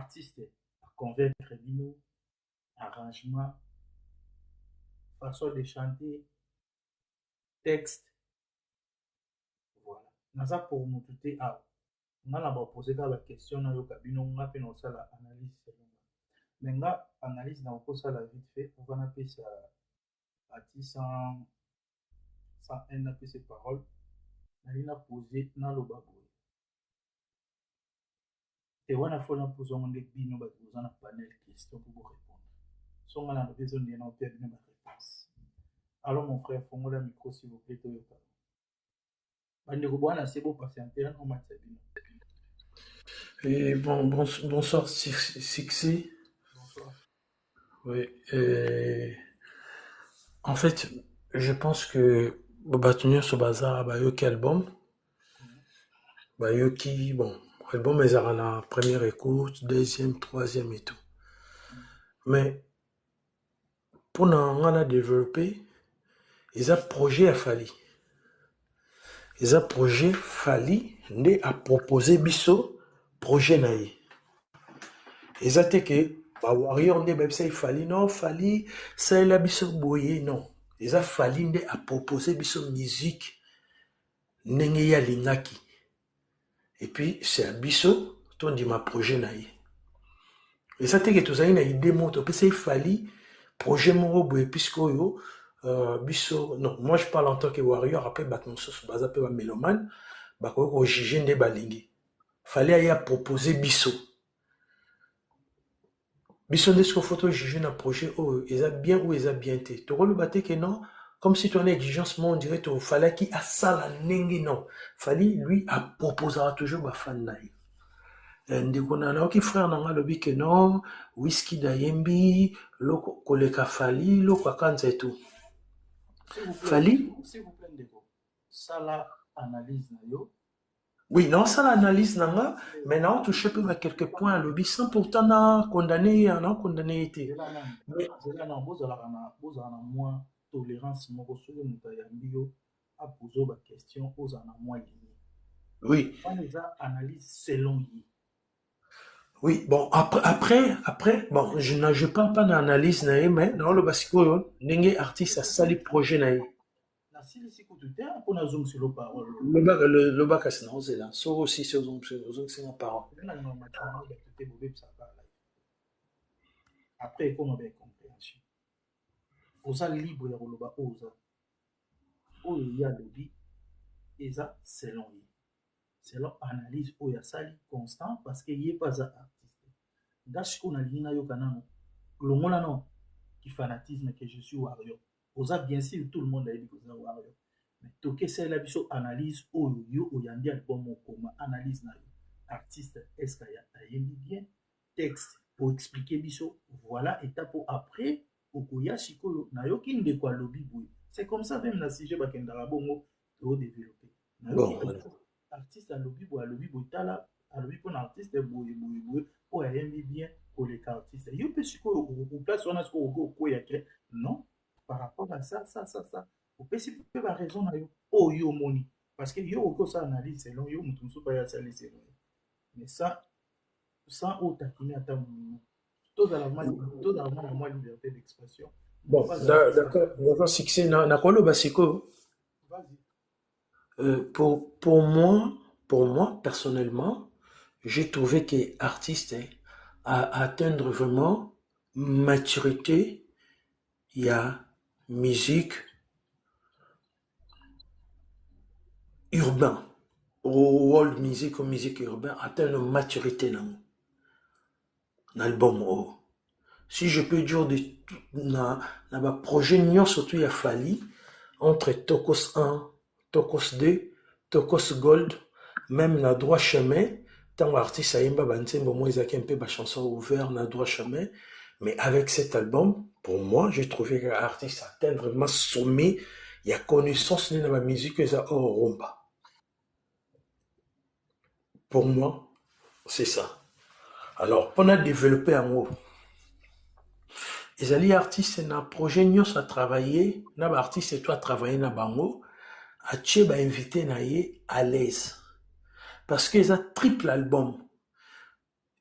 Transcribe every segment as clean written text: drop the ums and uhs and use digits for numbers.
artiste convaincre bino, arrangement, façon de chanter, texte, voilà. Naza pour nous tout à on a posé la question na yo kabino on a fait notre analyse selon mais nga analyse na ko ça la vite fait on va appeler ça artiste sans un appeler ses paroles na lina poser na lo baboy et wana faut na poser on des bino ba poser na panel question pour vous répondre so on a besoin de na faire une réponse alors mon frère faut la micro s'il vous plaît to yo bande ko bwana c'est beau patienter on m'a dit Et bonsoir, Sixi. bonsoir. Oui. En fait, je pense que Batunyo Sobaza, Bayoki album, Bayoki, bon, album, ils ont la première écoute, deuxième, troisième et tout. Mais pour nous développer, ils ont projet à Fali. Ils ont projet Fali, né à proposer Bisso, projet naï. Ils ont dit que Warrior ne même ça il fallait non fallait ça il a biso boyer non ils a fallu ne à proposer biso musique nenge ya lingaki et puis c'est à biso ton dit ma projet naïe et ça t'es que tout ça il a idée moto parce qu'il fallait projet mon boye puisque yo biso non moi je parle en tant que Warrior après battre sauce basa pe ba mélomane ba ko juger ne balingi fallait y proposer biso Bisson est-ce qu'il faut juger un projet oh ils a bien ou ils a bien été tu le batté que non comme si tu as une exigence on dirait qu'il fallait qu'il a ça la nengue non fallait lui à proposer toujours ba fan naïf ndeko na na ki frère na nga lobi que non whisky d'ayembi loko koleka fali loko akanza et tout fali s'il vous plaît ndeko ça la analyse na yo. Oui, non, ça l'analyse nanga, mais non, touché peu à quelques points, le bis sans pourtant n'a condamné, n'a condamné été. Mais c'est là vous avez moins tolérance moko sur le mutayambi yo a poser ba question aux en moins limite. Oui. On les a analyse selon lui. Oui, bon, après, bon, je parle pas d'analyse, mais dans le basico, n'engé artiste a sali projet naï. La sili si kututé, pour na zoom sur le parole. Le bac à ce nom, c'est là. Sauf aussi, c'est ma parole. Après, comme on a compréhension. Osa libre ya koloba oza. Oyo ya lobi, eza selon lui. Selon analyse oyo asali constant parce que yé pas artiste. Dash qu'on a lina yo kanano. Longola non qui fanatisme que je suis warrior. Oza bien sûr tout le monde a dit que oza warrior. Mais toke c'est la biso analyse oyo yo oyandi album okoma analyse na yo. Artiste est-ce qu'il y a ayembi bien texte pour expliquer biso voilà étape après okoya sikoyo na yo kinde kwa lobby boy. C'est comme ça même la sujet bakendara bongo to développer. Bon, voilà. Artiste à lobby boy tala à lobby pour artiste boy o ayembi bien pour les artistes. Yo peut sikoyo ou place on a ce ko ya que non par rapport à ça au peut pas raison na yo o yo moni parce que yo ko ça analyse selon yo mutu so pas ya ça les selon mais ça sans autaquiner à ta tout à la moins liberté d'expression. Bon, d'accord, succès, na quoi le basico? Vas-y. Pour moi, personnellement, j'ai trouvé que artiste à atteindre vraiment maturité, il y a musique urbain, world music ou musique urbain, atteindre maturité dans l'album. Oh. Si je peux dire na projet nion surtout il a fallu entre Tokos 1, Tokos 2, Tokos Gold, même na droit chemin, tant artiste aimba bansembo moi ils a un peu ba chanson ouvert na droit chemin, mais avec cet album, pour moi, j'ai trouvé que l'artiste atteint vraiment sommet, il y a connaissance dans la musique que ça oh rumba. Pour moi, c'est ça. Alors, on a développé un mot. Les artistes na projet nyos a travaillé, na ba artiste toi travailler na bango, a tché ba invité na yé à l'aise. Parce que ça triple album.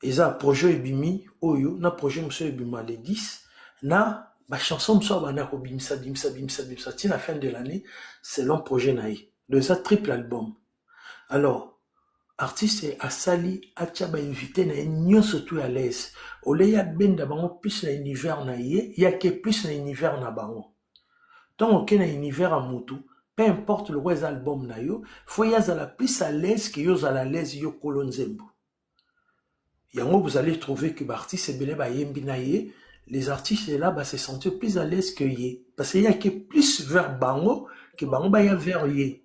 eza projet ebimi oyo na projet mosusu ebima le 10 na bachanson mosusu abanda kobimisa bimisa tina fin de l'année selon projet na ye. Donc eza triple album. Alors artiste asali atia bainvité na ye nyonso tu à l'aise ole ya benda bango plus na univers na ye yake plus na univers na bango. Donc oke na univers ya mutu peu importe le roi album na yo faut yazala plus à l'aise que yo zala à l'aise yo kolo nzembo. Yango vous allez trouver que l'artiste ebele bayembi na ye, les artistes là se sentir plus à l'aise que ye parce qu'il y a que plus vers bango que bango ba ya vers ye.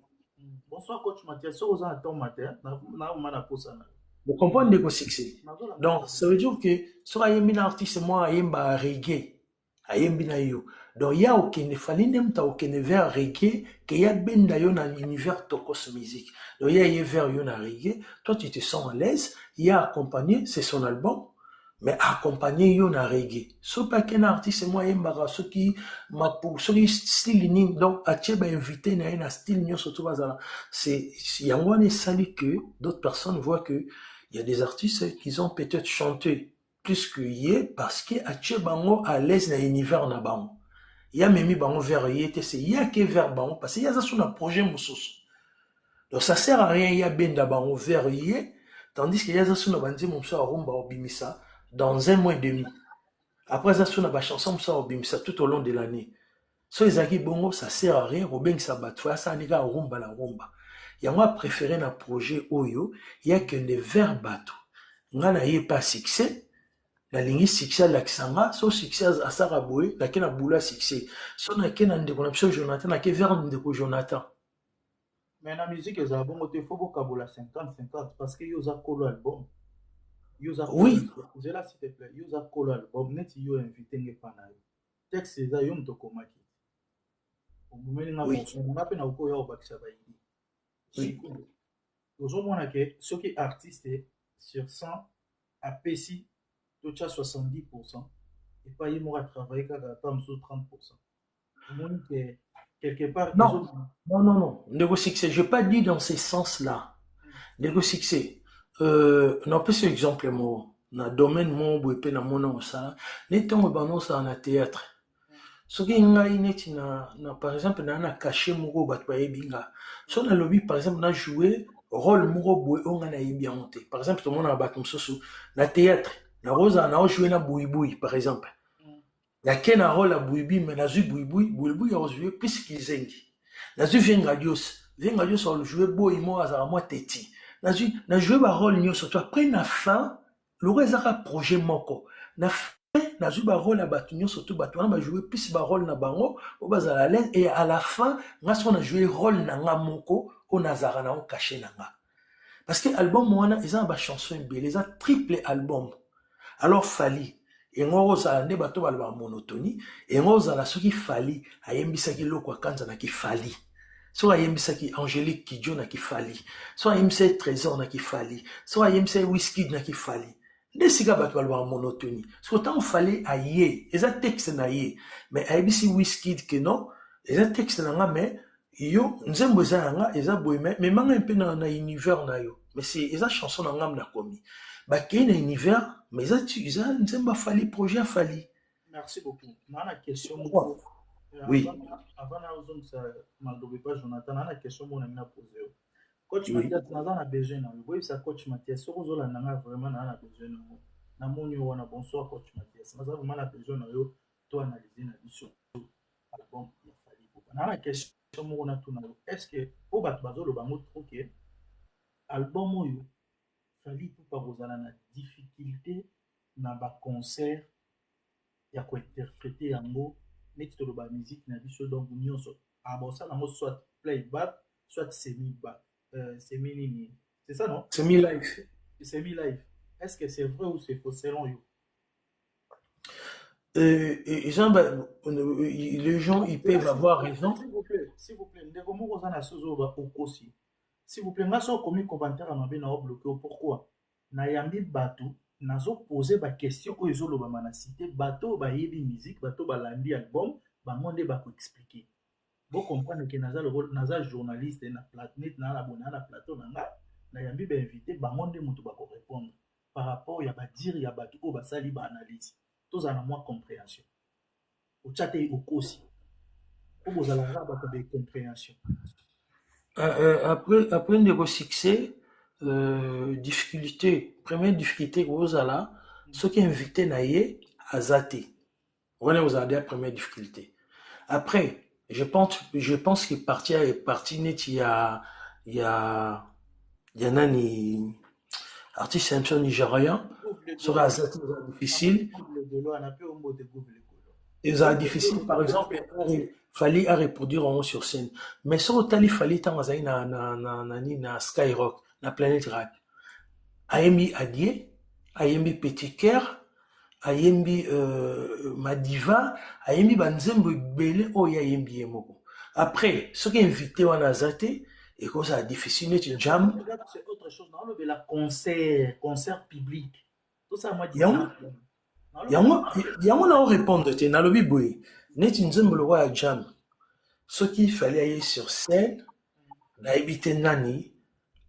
Bonsoir coach Mathias, so oza temps matin na mana posana. Vous comprenez le succès. Donc ça veut dire que sur ayembi na artiste moi ayemba reggae ayembi na yo. Donc il y a aucun fallait même ta aucun vers reggae que y a ben d'ailleurs dans l'univers tokos musique. Donc il y a vers yo na reggae, toi tu te sens à l'aise, il y a accompagné, c'est son album. Mais accompagné yo na reggae. So pas qu'un artiste moi yembara ce qui m'a pour ce qui style ni donc a tcheba invité na un style ni surtout bazala. C'est yango ne sali que d'autres personnes voient que il y a des artistes qui ont peut-être chanté plus que yé parce que a tchebango à l'aise na univers na bango. Il y a même bango vers yé c'est il y a que vers bango parce qu'il y a ça sur un projet moussos. Donc ça sert à rien il y a benda bango vers yé tandis qu'il y a ça sur un bandi moussos à rumba obimisa dans 1 mois et demi. Après ça, sur la chanson, ça tout au long de l'année. So, les bongo, ça sert à rien, Robin Sabatwa, ça n'est pas rumba la rumba. Il y a moi préféré un projet Oyo, il y a que des vers bateaux. Nga na yé pas succès, la ligne succès l'accent, so succès à Saraboué, la ken a boula succès. So na ken a ndeko na pso Jonathan, na ken vers ndeko Jonathan. Mais la musique, il y a bon, il faut beaucoup la 50-50 parce que il y a un album. Oui. Je là s'il te plaît, il y a un album, net il y a invité nge pana. Texte c'est ça, yom to komaki. Au moment où on a peine au koya au bakisa baïdi. Oui. Aujourd'hui, que ceux qui artistes sur 100 à PSI, tu as 70%. Et pas y mora travailler quand tu as 30%. Au moins que quelque part. Non. Négo succès, je n'ai pas dit dans ces sens-là. Négo succès. Non, pas ce exemple, moi. Na domaine, mon bouépé, na mon nom, ça. N'étant pas ça en théâtre. Ce qui est par exemple, na caché muro batwa ebinga. So na lobby, par exemple, na joué rôle muro boué, on a bien monté. Par exemple, tout le monde a battu soso. Na théâtre, na rosa, na joué na boui, par exemple. Na ken a rôle à boui, mais na joué boui, a joué plus qu'ils zengi. Na joué Vengadios a joué boui, moi, à moi, teti. Na joué ba rôle nyo, surtout après, na fin, le reste projet moko. Na na joué ba rôle à batunyo, surtout batunyo, na joué plus ba rôle na bango, au bas à la laine, et à la fin, on a joué rôle na nga moko, au nazara na on caché na nga. Parce que album moana, ils ont ba chanson belle, ils ont triple album. Alors fali. Et on a ne bato ba la monotonie, et on a la ce qui fali, a yembisaki loko kanza na ki fali. So ayembisaki Angélique Kidjo na ki fali. So ayembisaki Trésor na ki fali. So ayembisaki Wizkid na ki fali. Nde sika bato balwa monotonie. So tant fallait aye, eza texte na ye. Mais ayebisi Wizkid que non, eza texte na nga mais yo nzembo eza nga eza boye mais manga un peu na univers na yo. Mais c'est eza chanson na nga na komi. Ba ke na univers, mais eza nzembo fali projet fali. Merci beaucoup. On a la question. Oui. Avant ça m'a pas Jonathan, on a la question mon ami a posé. Coach Mathias, on a besoin de vous. Ça coach Mathias, sur vous on a vraiment besoin de vous. Na moni wana bonsoir coach Mathias. On a vraiment besoin de vous. Toi analyser na vision album ya fali. On a la question mon a tout na. Est-ce que au bat bazo le bango trop que album oyo fali tout pas vous na difficulté na ba concert ya ko interpréter yango neti toloba musique na biso donc nyonso abosala yango soit playback soit semi-back semi-nini c'est ça non semi-live semi-live est-ce que c'est vrai ou c'est faux selon you les gens ils peuvent avoir raison s'il vous plaît ndeko moko oza na sozo ba okosi s'il vous plaît nga so komi commentaire na mabe na obloqué pourquoi nayambi bato nazopoze baquestion oyo ezolobama na cité bato bayebi musique bato balandi album bango nde bakoexplike bocomprendre ke naza journaliste na platnet na abona na plateau na nga nayambi bainvité bango nde moto bakorépondre par rapport ya badire ya bato oyo basali baanalyse tozala na mwa compréhension otya te okosi po bozala kaka bato ya compréhension. Après ndeko succès, difficulté, première difficulté kozala soki invité na ye aza te wana ozala ya première difficulté. Après je pense que parti neti ya nani artiste un peu nigérian soki aza te eza difficile. Eza difficile par exemple fallait à reproduire sur scène, mais sur tali fallait tant azali na Skyrock na Planète Rap ayembi Adie ayembi Petit Cœur ayembi Madiva ayembi banzembo ebele oyo ayembi ye moko. Après soki invité wana aza te ekozala difficile neti jam. C'est autre chose na olobela concert public tosala mwa yango na répondre te nalobi boye neti nzembo lokwa ya jam soki fallait aller sur scène nayebi te nani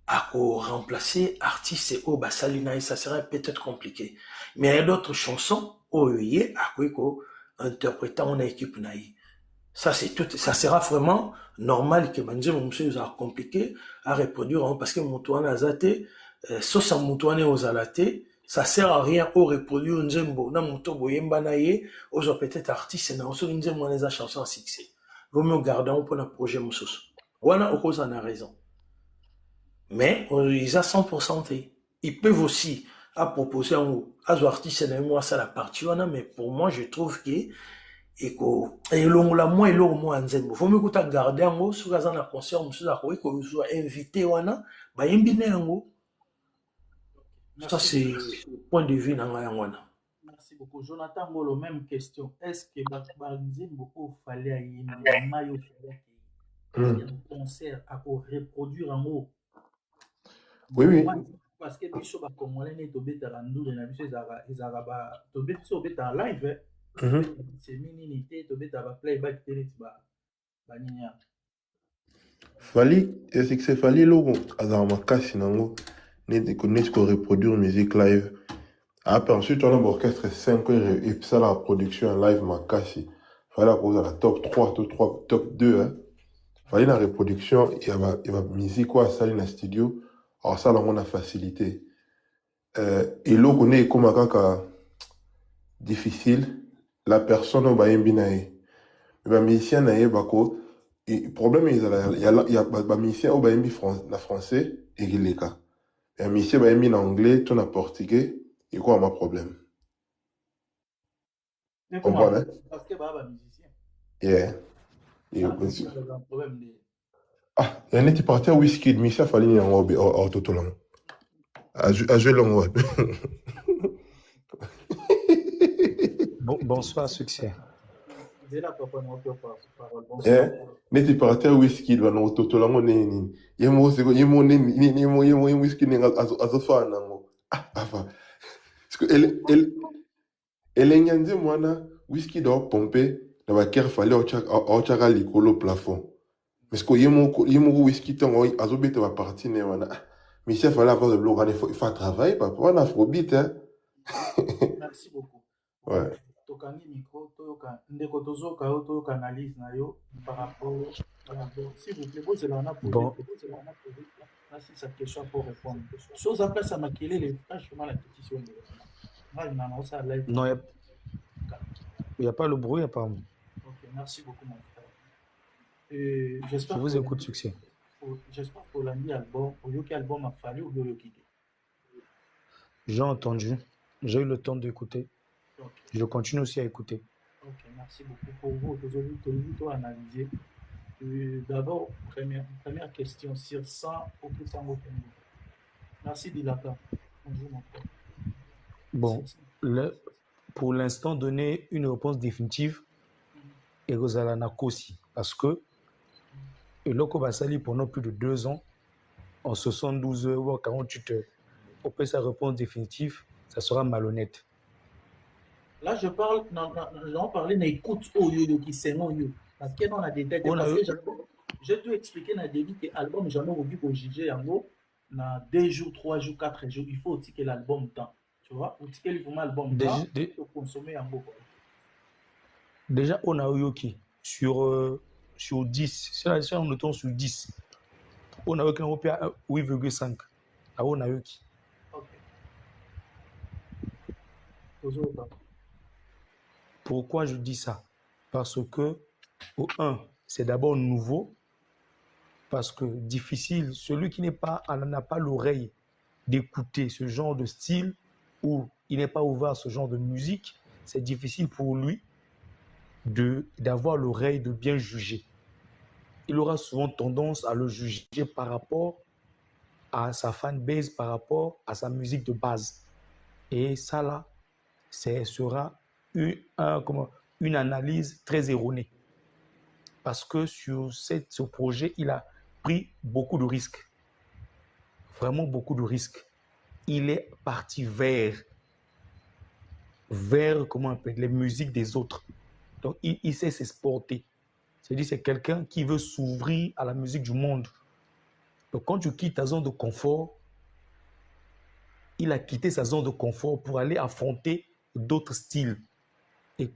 ako remplacer artiste oyo basali na ye, ça serait peut-être compliqué, mais il y a d'autres chansons oyo ye akoki ko interpréter en équipe na ye. Ça c'est tout, ça sera vraiment normal que banzembo mosusu ezala compliqué à reproduire parce que moto wana aza te sosa moto wana ozala te. Ça sert à rien au reproduire nzembo na moto boyemba na ye ozwa peut-être artiste na oso nzembo wana eza chanson à succès. Vaut mieux garder un peu le projet mosusu wana okoza na raison, mais ils a 100%. Ils peuvent aussi à proposer en haut azwa artiste na moi ça la partie wana, mais pour moi je trouve que eko elongola moi elongo moi nzembo vaut mieux kuta garder en haut soki aza na concert mosusu akoki kozwa invité wana bayembi na yango. Ça, c'est le point de vue dans la Wana. Merci beaucoup. Jonathan Molo, même question. Est-ce que Banzembo fallait à Mayo concert à reproduire en haut? Oui. Parce que Bishop a Congolais n'est tombé dans la nouvelle et ils ont tombé dans live. C'est mini-nité, tombé dans la playback télé. Fallait, est-ce que c'est fallait logo Azama Kassinango? N'est qu'on reproduire musique live. Après, ensuite, on a un orchestre 5 et puis ça, la production en live, Makassi. Fallait cause à la top 3, top 2, hein. Fallait la reproduction, il y a musique, quoi, ça, dans le studio. Alors, ça, là, on a facilité. Et là, on est comme un difficile. La personne, on va y mbinae. Mais, musicien, bako. Le problème, il y a musicien, on va y français, et il est cas. Un monsieur va mis en anglais, tout en portugais, il quoi un problème. Comprends, hein? Parce que bah musicien. Yeah. Il y a un problème. Ah, il y a un qui partait à Whisky, mais ça fallait y en tout long. À jouer long. Bonsoir, succès. Neti partait à Whisky, il va en tout long. Yemo whisky azofana ngo parce que elle nyanze mwana whisky do pomper na ba ker fallait au chaka likolo plafond parce que yemo whisky tongo azobeta ba partie ne wana mais ça fallait avoir de l'eau il faut travailler papa on afrobeat hein. Merci beaucoup. Ouais. Tokani micro toyoka ndeko tozoka yo toyoka analyse na yo par rapport s'il vous plaît posez la Bon. Merci cette question pour répondre. Chose après ça m'a quitté les franchement la pétition. Non, il n'y a pas le bruit apparemment. Ok, merci beaucoup mon frère. J'espère Je vous écoute, succès. J'espère que l'année album, au lieu qu'album a fallu ou le quitter. J'ai entendu, j'ai eu le temps d'écouter. Okay. Je continue aussi à écouter. Ok, merci beaucoup pour vous. Vous analyser. D'abord, première question sur 100 au plus 100 mots. Merci Dilata. Bonjour mon frère. Bon, pour l'instant, donner une réponse définitive et Rosalana Kosi parce que le Loko Basali pendant plus de 2 ans, en 72 heures ou 48 heures, pour faire sa réponse définitive, ça sera malhonnête. Là, je parle, j'en parlais, mais écoute, qui c'est non, parce que on a des détails. Je dois expliquer dans le début que l'album, j'en ai oublié pour juger en gros, dans 2 jours, 3 jours, 4 jours, il faut aussi que l'album temps. Tu vois, ou tu as vraiment l'album Déjà, là, tu peux consommer en beaucoup. déjà, on a Yoki sur 10. Si on tourne sur 10, on a Yoki à 8,5. On a Yoki. Ok. Pourquoi je dis ça? Parce que, au 1, c'est d'abord nouveau. Parce que difficile, celui qui n'a pas l'oreille d'écouter ce genre de style ou il n'est pas ouvert à ce genre de musique, c'est difficile pour lui d'avoir l'oreille de bien juger. Il aura souvent tendance à le juger par rapport à sa fanbase, par rapport à sa musique de base. Et ça là, ce sera une analyse très erronée. Parce que sur ce projet, il a pris beaucoup de risques. Vraiment beaucoup de risques. Il est parti vers comment on appelle, les musiques des autres. Donc, il sait s'exporter. C'est-à-dire, c'est quelqu'un qui veut s'ouvrir à la musique du monde. Donc, quand tu quittes ta zone de confort, il a quitté sa zone de confort pour aller affronter d'autres styles. Et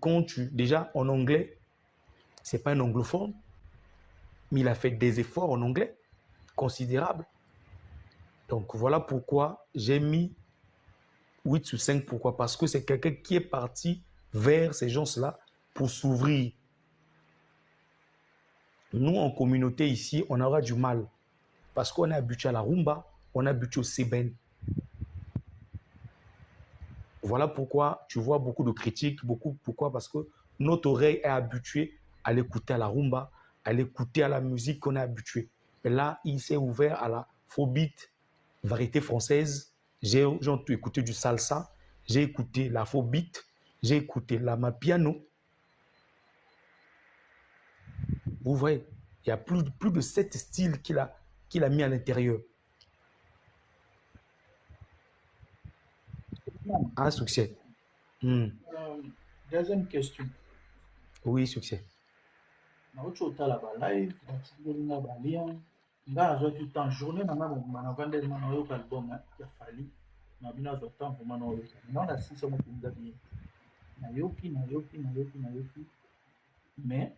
déjà en anglais, c'est pas un anglophone, mais il a fait des efforts en anglais considérables. Donc, voilà pourquoi j'ai mis 8 sur 5. Pourquoi? Parce que c'est quelqu'un qui est parti vers ces gens-là pour s'ouvrir. Nous, en communauté ici, on aura du mal parce qu'on est habitué à la rumba, on est habitué au seben. Voilà pourquoi tu vois beaucoup de critiques. Pourquoi? Parce que notre oreille est habituée à l'écouter à la rumba, à l'écouter à la musique qu'on est habitué. Et là, il s'est ouvert à la afrobeat, variété française. J'ai écouté du salsa, j'ai écouté l'afrobeat, j'ai écouté l'amapiano. Vous voyez, il y a plus de 7 styles qu'il a mis à l'intérieur. Un succès. Deuxième question. Oui, succès. Nauti otala live, natindelinga balien. Nga azwaki temps journée nanga mobima navandeli na oyoka album ya Fally. Na bino azwa temps vraiment na oyoka. Nga na sisa mopenza bien. Nayoki. Mais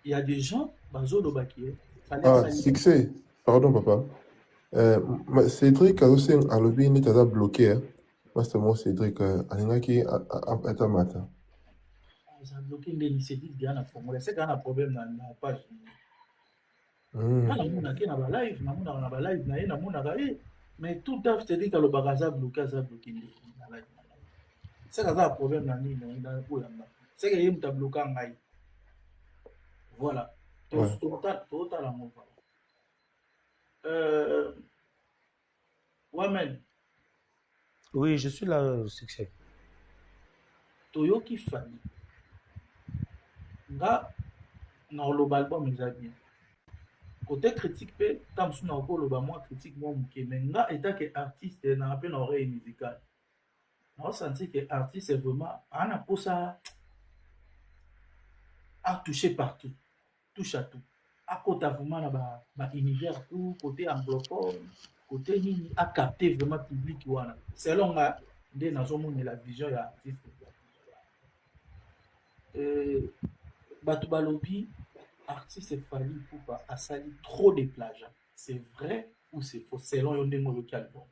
il y a des gens bazolobaki Fally asali. Succès. Pardon, papa. Cédric aussi à l'objet il était bloqué. Moi c'est moi Cédric alingaki à matin. Ça a bloqué l'initiative de la formule. C'est qu'il y a un problème dans la page. Quand on a live, mais tout à fait dit que le bagage a bloqué, c'est qu'il y a un problème dans la c'est qu'il y a un bloqué en maille. Voilà. Total amour. Wamen. Oui, je suis là, succès. Toyoki Fally. Nga na oloba album eza bien. Côté critique pe tam suna ko loba moi critique moi muke mais nga état que artiste na appel na oreille musicale. On sentit que artiste est vraiment on a pour ça à toucher partout. Touche à tout. À côté vraiment na ba univers tout côté anglophone, côté nini à capter vraiment public wana. Selon nga nde nazomona la vision ya artiste. Bato balobi artiste Fally Ipupa a sali trop de plagiat. C'est vrai ou c'est faux selon yon dengo yoki album?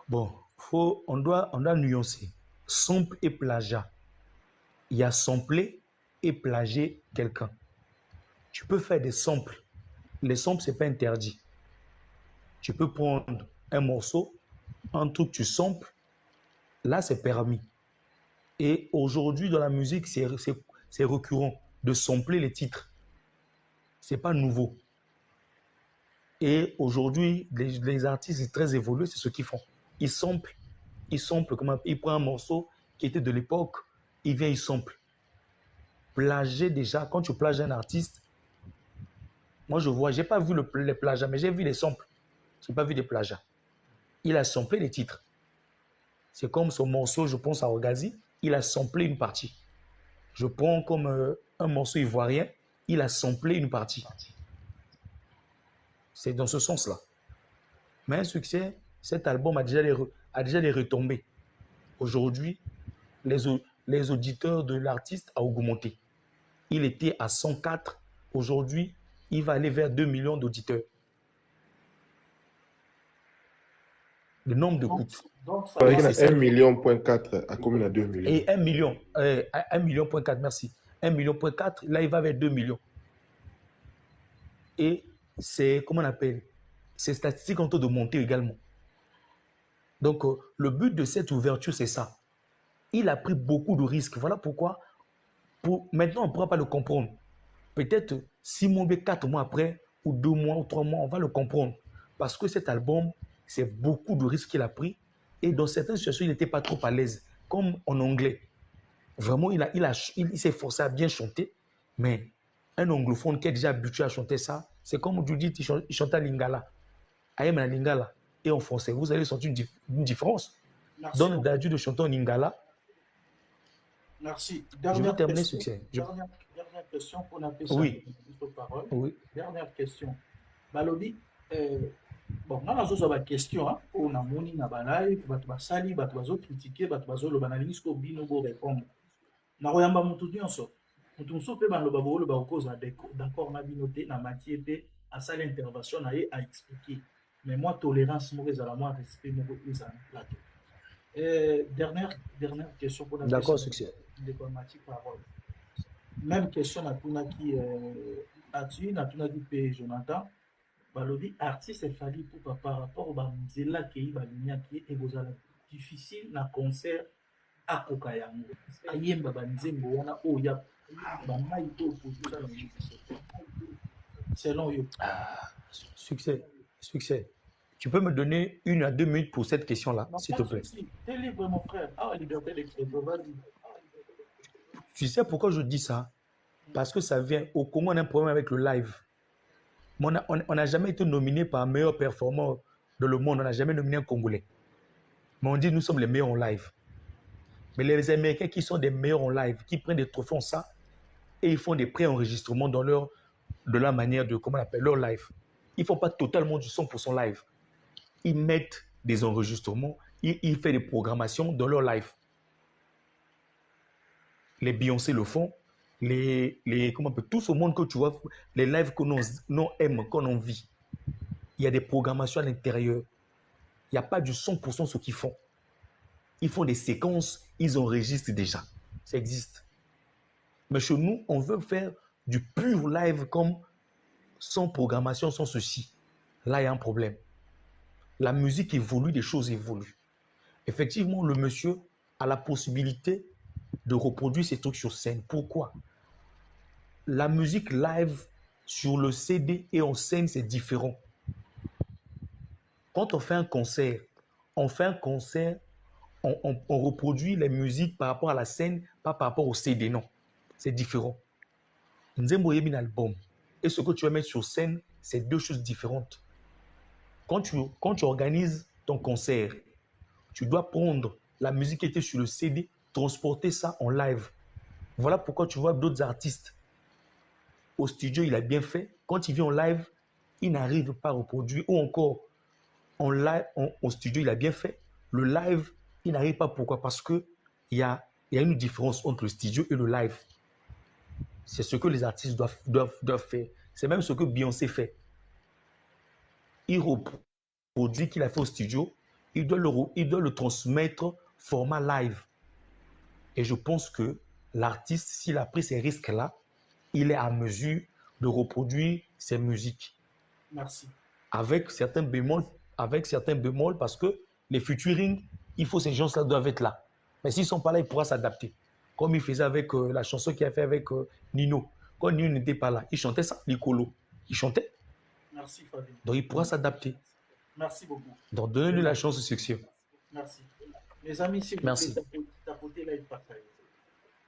Bon, on doit nuancer. Sample et plagiat. Il y a sampler et plagier quelqu'un. Tu peux faire des samples. Les samples, ce n'est pas interdit. Tu peux prendre un morceau, un truc, tu samples. Là, c'est permis. Et aujourd'hui, dans la musique, c'est récurrent de sampler les titres. Ce n'est pas nouveau. Et aujourd'hui, les artistes très évolués, c'est ce qu'ils font. Ils samplent, il prend un morceau qui était de l'époque, il vient, il sample. Plagier déjà, quand tu plagies un artiste, moi je vois, je n'ai pas vu les plagiats, mais j'ai vu les samples. Je n'ai pas vu des plagiats. Il a samplé les titres. C'est comme son morceau, je pense à Ogazi, il a samplé une partie. Je prends comme un morceau ivoirien, il a samplé une partie. C'est dans ce sens-là. Mais un succès, cet album a déjà les retombées. Aujourd'hui, les auditeurs de l'artiste ont augmenté. Il était à 104. Aujourd'hui, il va aller vers 2 millions d'auditeurs. Le nombre d'écoutes. Donc, ça Avec va. 1,4 million à combien à 2 millions? Et 1 million, 1,4 million, merci. 1,4 million, là, il va vers 2 millions. Et c'est, comment on appelle, ces statistiques ont de monter également. Donc, le but de cette ouverture, c'est ça. Il a pris beaucoup de risques. Voilà pourquoi, maintenant, on ne pourra pas le comprendre. Peut-être 6 mois, 4 mois après, ou 2 mois, ou 3 mois, on va le comprendre. Parce que cet album, c'est beaucoup de risques qu'il a pris. Et dans certaines situations, il n'était pas trop à l'aise. Comme en anglais. Vraiment, il s'est forcé à bien chanter. Mais un anglophone qui est déjà habitué à chanter ça, c'est comme Judith, il chantait à Lingala. Ayem à Lingala. Et en français, vous allez sentir une différence. Merci Donne beaucoup. d'habitude de chanter en Lingala. Merci. Je vais terminer succès. Dernière question pour appeler ça. Oui. Parole. Oui. Dernière question. Balobi, bon, on a besoin de question. On a moni na balai, batu basali, batu bazo critiquer, batu bazo lo banali sko bino go répondre. Na royamba mutu nyonso. Mutu muso pe ban lo babo lo ba cause d'accord na bino te na matière pe à ça l'intervention na ye à expliquer. Mais moi tolérance mo ezala moi respect mo ezala plateau. Dernière question pour la D'accord, succès. Diplomatique parole. Même question à Tunaki Atu, à Tunaki P. Jonathan. Balobi, artiste fali pour par rapport au Banzela qui est difficile na concert à Kokayango. Ayemba Banzembo, wana Oya, Bamai to producer la musique. Selon you. Succès. Tu peux me donner 1 à 2 minutes pour cette question-là, s'il te plaît. T'es libre, mon frère. Ah, liberté d'expression, vas-y. Tu sais pourquoi je dis ça? Parce que ça vient. Au Congo, on a un problème avec le live. On n'a jamais été nominé par meilleur performeur de le monde. On n'a jamais nominé un Congolais. Mais on dit nous sommes les meilleurs en live. Mais les Américains qui sont des meilleurs en live, qui prennent des trophées en ça, et ils font des pré-enregistrements de leur manière de, comment on appelle, leur live. Ils ne font pas totalement du 100% live. Ils mettent des enregistrements, ils font des programmations dans leur live. Les Beyoncé le font, comment on peut, tout ce monde que tu vois, les lives que nous aime, qu'on vit. Il y a des programmations à l'intérieur. Il n'y a pas du 100% ce qu'ils font. Ils font des séquences, ils enregistrent déjà. Ça existe. Mais chez nous, on veut faire du pur live comme sans programmation, sans ceci. Là, il y a un problème. La musique évolue, des choses évoluent. Effectivement, le monsieur a la possibilité de reproduire ces trucs sur scène. Pourquoi? La musique live sur le CD et en scène, c'est différent. Quand on fait un concert, on reproduit les musiques par rapport à la scène, pas par rapport au CD, non. C'est différent. Nzembo Yebi un album. Et ce que tu vas mettre sur scène, c'est deux choses différentes. Quand tu organises ton concert, tu dois prendre la musique qui était sur le CD, transporter ça en live. Voilà pourquoi tu vois d'autres artistes. Au studio, il a bien fait. Quand il vient en live, il n'arrive pas à reproduire. Ou encore, en live, au studio, il a bien fait. Le live, il n'arrive pas. Pourquoi? Parce qu'il y a une différence entre le studio et le live. C'est ce que les artistes doivent faire. C'est même ce que Beyoncé fait. Il reproduit qu'il a fait au studio. Il doit le transmettre format live. Et je pense que l'artiste, s'il a pris ces risques-là, il est à mesure de reproduire ses musiques. Merci. Avec certains bémols, parce que les featuring, il faut ces gens-là doivent être là. Mais s'ils ne sont pas là, il pourra s'adapter. Comme il faisait avec la chanson qu'il a fait avec Nino. Quand Nino n'était pas là, il chantait ça, Nicolo. Il chantait. Merci, Fabien. Donc il pourra s'adapter. Merci beaucoup. Donc donnez-lui la chance de succès. Merci. Mes amis, s'il vous plaît, tapotez là et partagez.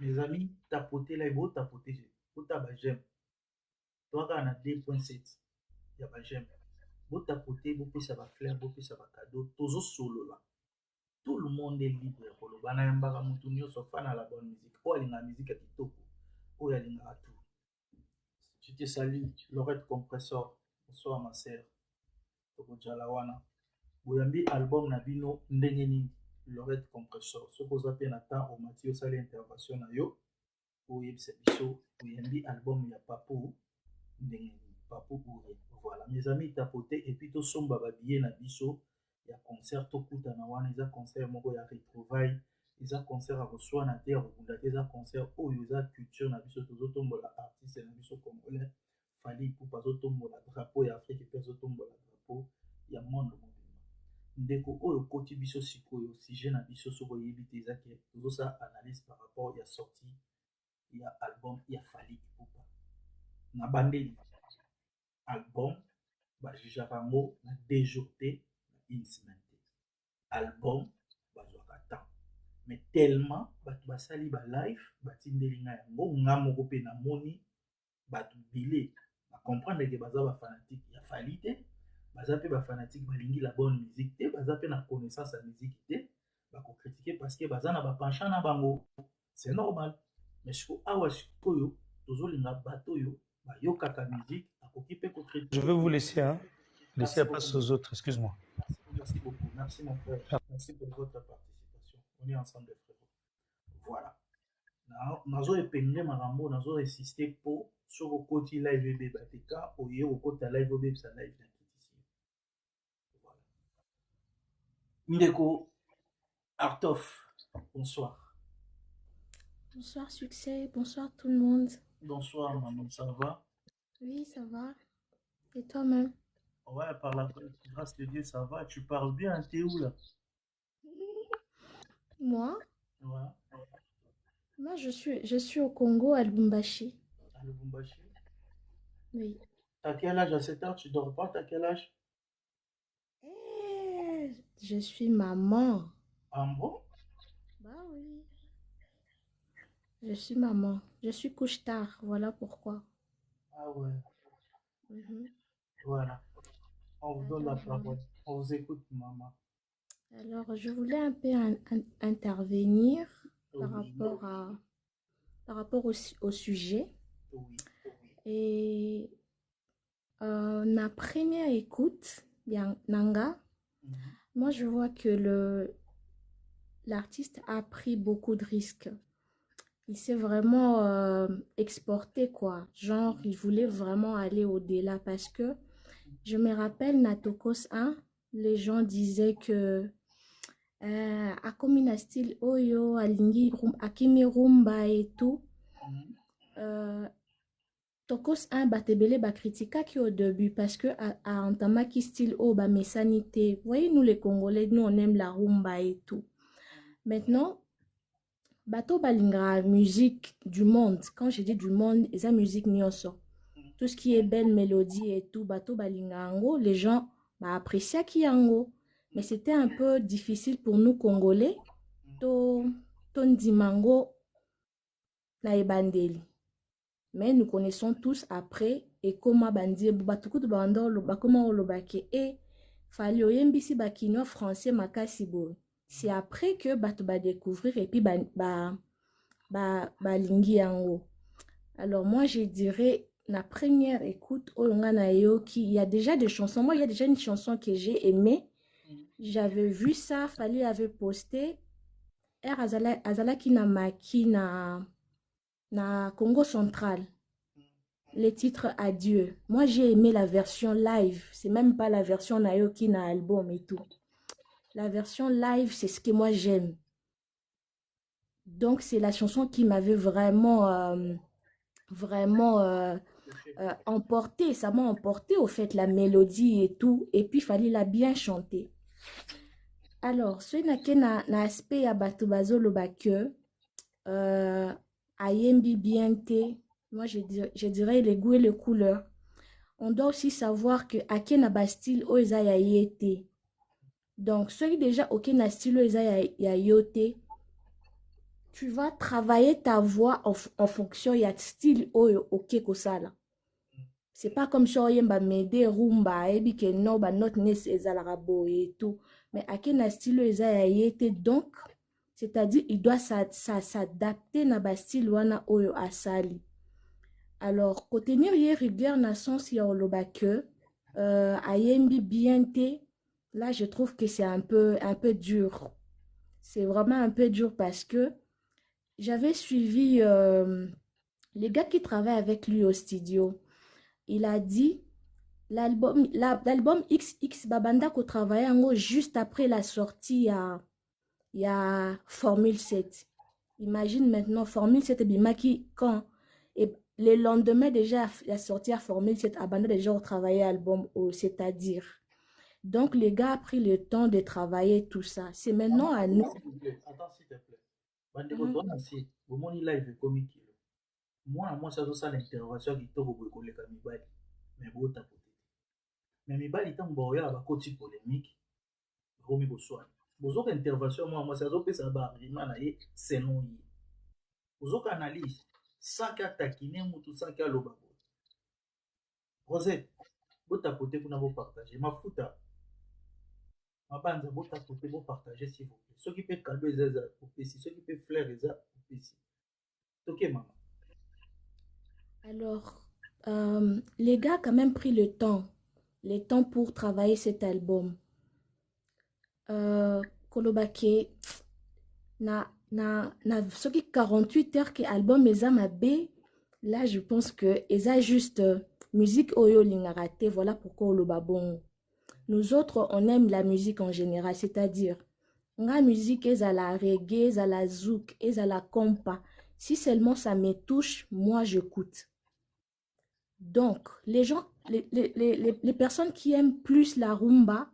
Mes amis, tapotez là et vous tapotez. Vous tapez j'aime. Toi, on a 2.7. Il y a pas j'aime. Vous tapotez, vous pouvez savoir fleur, vous pouvez savoir cadeau. Tous solo là. Tout le monde est libre. Pour bana yambaka mutu nyonso fan à la bonne musique. Oh, il y a la musique à kitoko. Oh, il y a tout. Je te salue, Laurette Compressor. Bonsoir ma sœur. Toko Jalawana. Boyambi album na bino ndenge nini. Lorette Compressor. Ce qu'on appelle Nathan Omati, ça l'intervention na yo. Oyebisa biso, oyembi album ya Papo, Papo Bourré. Voilà, mes amis, tapoté, et puis to somba babillé na biso, ya concert, to kuta na wana, eza concert moko ya retrouvaille, eza concert a reçoit na terre, eza concert oyo eza culture na biso, tozo tombola artiste na biso congolais, Fally Ipupa zo tombola drapeau ya Afrique, pe zo tombola drapeau ya monde mobimba. Ndeko oyo koti biso sikoyo, sujet na biso soko yebi te eza ke, tozo sa analyse par rapport ya sortie ya album ya Fally Ipupa. Na bandeli album bajujaka yango na 2 jours te, na 1 semaine te. Album bazwaka temps, mais tellement bato basali ba live batindeli nga yango nga moko mpe namoni bato bile na comprendre ke baza bafanatique ya Fally te, baza mpe bafanatique balingi la bonne musique te, baza mpe na connaissance ya musique te, bakokritike parce que baza na bapenchant na bango, c'est normal. Mais siko awa sikoyo tozolinga bato oyo bayokaka musique akoki mpe kotraite. Je vais vous laisser, hein. Laissez la place aux autres, excuse-moi. Merci beaucoup, merci mon frère, merci pour votre participation. On est ensemble frère. Voilà. Nazo epenge makambo, nazo insister po soko koti live ebeba te ka oye okota live obebisa live na kitisi. Voilà. Ndeko Artof, bonsoir. Bonsoir Succès, bonsoir tout le monde. Bonsoir maman, ça va? Oui, ça va. Et toi-même? Ouais, par la grâce de Dieu, ça va. Tu parles bien, t'es où là? Moi? Ouais. Moi, je suis au Congo, à Lubumbashi. À Lubumbashi? Oui. T'as quel âge à cette heure? Tu dors pas? T'as quel âge? Je suis maman. Ah bon? Bah oui. Je suis maman. Je suis couche tard, voilà pourquoi. Ah ouais. Voilà. On vous donne la parole. On vous écoute, maman. Alors, je voulais un peu intervenir par rapport au sujet. Oui. Et ma première écoute, Nanga, moi je vois que l'artiste a pris beaucoup de risques. Il s'est vraiment exporté, quoi. Genre, il voulait vraiment aller au-delà parce que je me rappelle Natokos 1, les gens disaient que Akomina style Oyo, Alingi, Akimi Rumba et tout. Tokos 1, Batebele, Bakritika qui au début parce que à Antamaki style O, Mesanité. Vous voyez, nous les Congolais, nous on aime la rumba et tout. Maintenant, Bato Balingra, musique du monde. Quand je dis du monde, c'est la musique nyonso. Tout ce qui est belle mélodie et tout, Bato Balingra, les gens appréciaient Kiango. Mais c'était un peu difficile pour nous Congolais. Ton dimango na ebandeli. Mais nous connaissons tous après et comment bandi batuku de bandolo bakoma olobake et fallait oyembisi bakino français makasi boy. C'est après que bato ba découvrir et puis lingi yango. Alors moi je dirais la première écoute Olongana Yoki, il y a déjà des chansons. Moi il y a déjà une chanson que j'ai aimée. J'avais vu ça, Fally avait posté Azalaki na maki na Congo central. Les titres Adieu. Moi j'ai aimé la version live, c'est même pas la version Nayoki na album et tout. La version live, c'est ce que moi j'aime. Donc, c'est la chanson qui m'avait vraiment emporté. Ça m'a emporté, au fait, la mélodie et tout. Et puis, il fallait la bien chanter. Alors, ce n'a aspect à Batubazo Lobake, Ayembi Biente, moi, je dirais les goûts et les couleurs. On doit aussi savoir que Akena Bastille, Oza Yayete. Donc, celui déjà, ok, na style yote, tu vas travailler ta voix en fonction de style ok kosala. C'est pas comme si on yemba mede rumba et que non ba not nes ezalabo et tout. Mais ok na style yote, donc c'est-à-dire il doit s'adapter na ba style wana oyo asali. Alors, côté nir rigueur na sens ya olobake, ayembi biente. Là, je trouve que c'est un peu dur. c'est vraiment un peu dur parce que j'avais suivi les gars qui travaillent avec lui au studio. Il a dit l'album XX Babanda qu'on travaillait en gros juste après la sortie, il y a Formule 7. Imagine maintenant, Formule 7 et Bimaki, quand et le lendemain déjà, la sortie à Formule 7, Abanda déjà ont travaillé l'album, c'est-à-dire. Donc, les gars ont pris le temps de travailler tout ça. C'est maintenant à nous. S'il te plaît, attends, s'il te plaît. Bandeko, Mhm. toi, aussi, au monde live comique. Moi, ça doit l'intervention qui t'a recollé comme Mibali. Mais bon, t'as poté. Mais Mibali, tant que y a un côté polémique, Romi Boswan. Bozok intervention, moi, ça doit ça va arriver à c'est non. Bozok analyse. Sans qu'à taquiner, tout sans qu'à l'obabo. Rosette, vous tapoter pour nous partager. Ma fouta, ma bande, vous tapoter pour partager, s'il vous plaît. Ceux qui peuvent cadeau, les ailes, pour PC. Ceux qui peuvent fleurs, les ailes, pour PC. Ok, maman. Alors, les gars ont quand même pris le temps pour travailler cet album. Kolobake, ce qui 48 heures que album eza mabe, là je pense que eza juste musique oyo lingarate, voilà pourquoi oloba bon. Nous autres on aime la musique en général, c'est-à-dire nga musique ezala reggae, ezala zouk, ezala compa. Si seulement ça me touche, moi j'écoute. Donc les gens, les personnes qui aiment plus la rumba,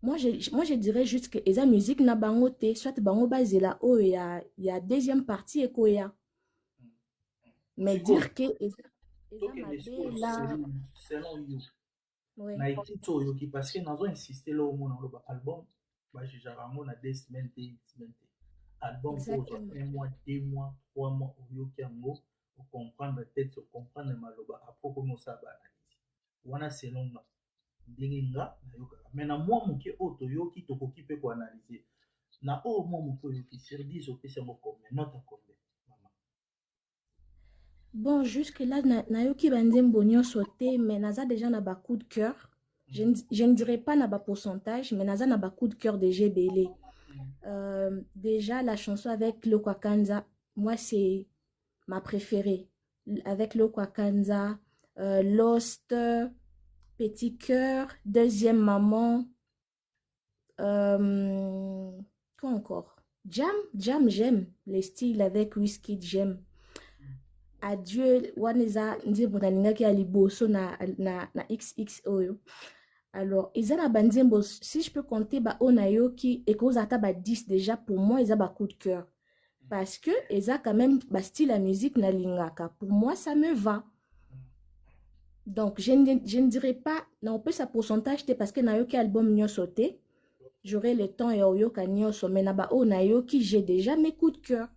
moi je dirais juste que eza musique na bango te, soit bango bazela o ya deuxième partie ekoya. Mais Sikoyo, dire que eza tokende mabe sikoyo là, selon you ouais, na équipe oyoki parce que nazo insister là omona oloba album bajujaka yango na 2 semaines te 1 semaine te album mpo ozwa exactement. 1 mois 2 mois 3 mois oyoki yango ocomprendre tete ocomprendre maloba apres okomi osala baanalyse wana selon nga ndenge nga nayokaka mai na mwa moke oyo toyoki tokoki mpe koanalyse na oyo mwa moke oyoki sur 10 opesi yango combien note ya combien mama. Bon, jusque-là, nayoki banzembo nyonso te, mais naza déjà na ba coup de cœur. Je ne dirais pas na ba pourcentage, mais naza na ba coup de cœur de GBL. Déjà, la chanson avec Lokwa Kanza, moi, c'est ma préférée. Avec Lokwa Kanza, Lost, Petit Cœur, Deuxième Maman, quoi encore? Jam, j'aime. Les styles avec Whisky, j'aime. Adieu waneza nzembo nalingaki ya liboso na XX oyo. Alors eza na banzembo, si je peux compter ba o nayoki ekoza ata ba 10 déjà, pour moi eza ba coup de cœur parce que eza quand même ba style la musique nalingaka, pour moi ça me va. Donc je ne dirais pas na peut sa pourcentage te parce que nayoki album nyonso te, j'aurai le temps ya oyoka nyonso, mais na ba o nayoki j'ai déjà mes coups de cœur.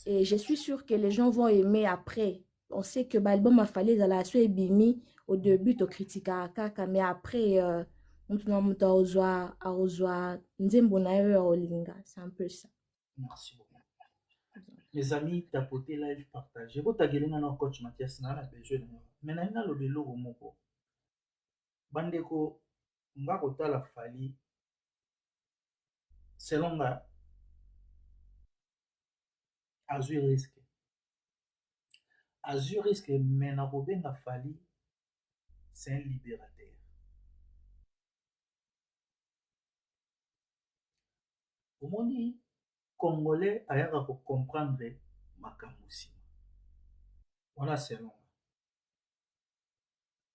Et je suis sûre que les gens vont aimer après. On sait que l'album a fallu dans la suite bimi au début to critica kaka, mais après mutu ozwa nzembo na yo ya olinga, c'est un peu ça. Merci beaucoup. Mes amis, tapoter live, partager. Vous avez un coach Mathias, na besoin de mais na ina lobelo moko. Bandeko nga kotala fali selon nga azui risque. Azui risque mais na kobenga fali c'est un libérateur. Omoni Congolais ayaka ko comprendre makambo nsima. Wana selon nga.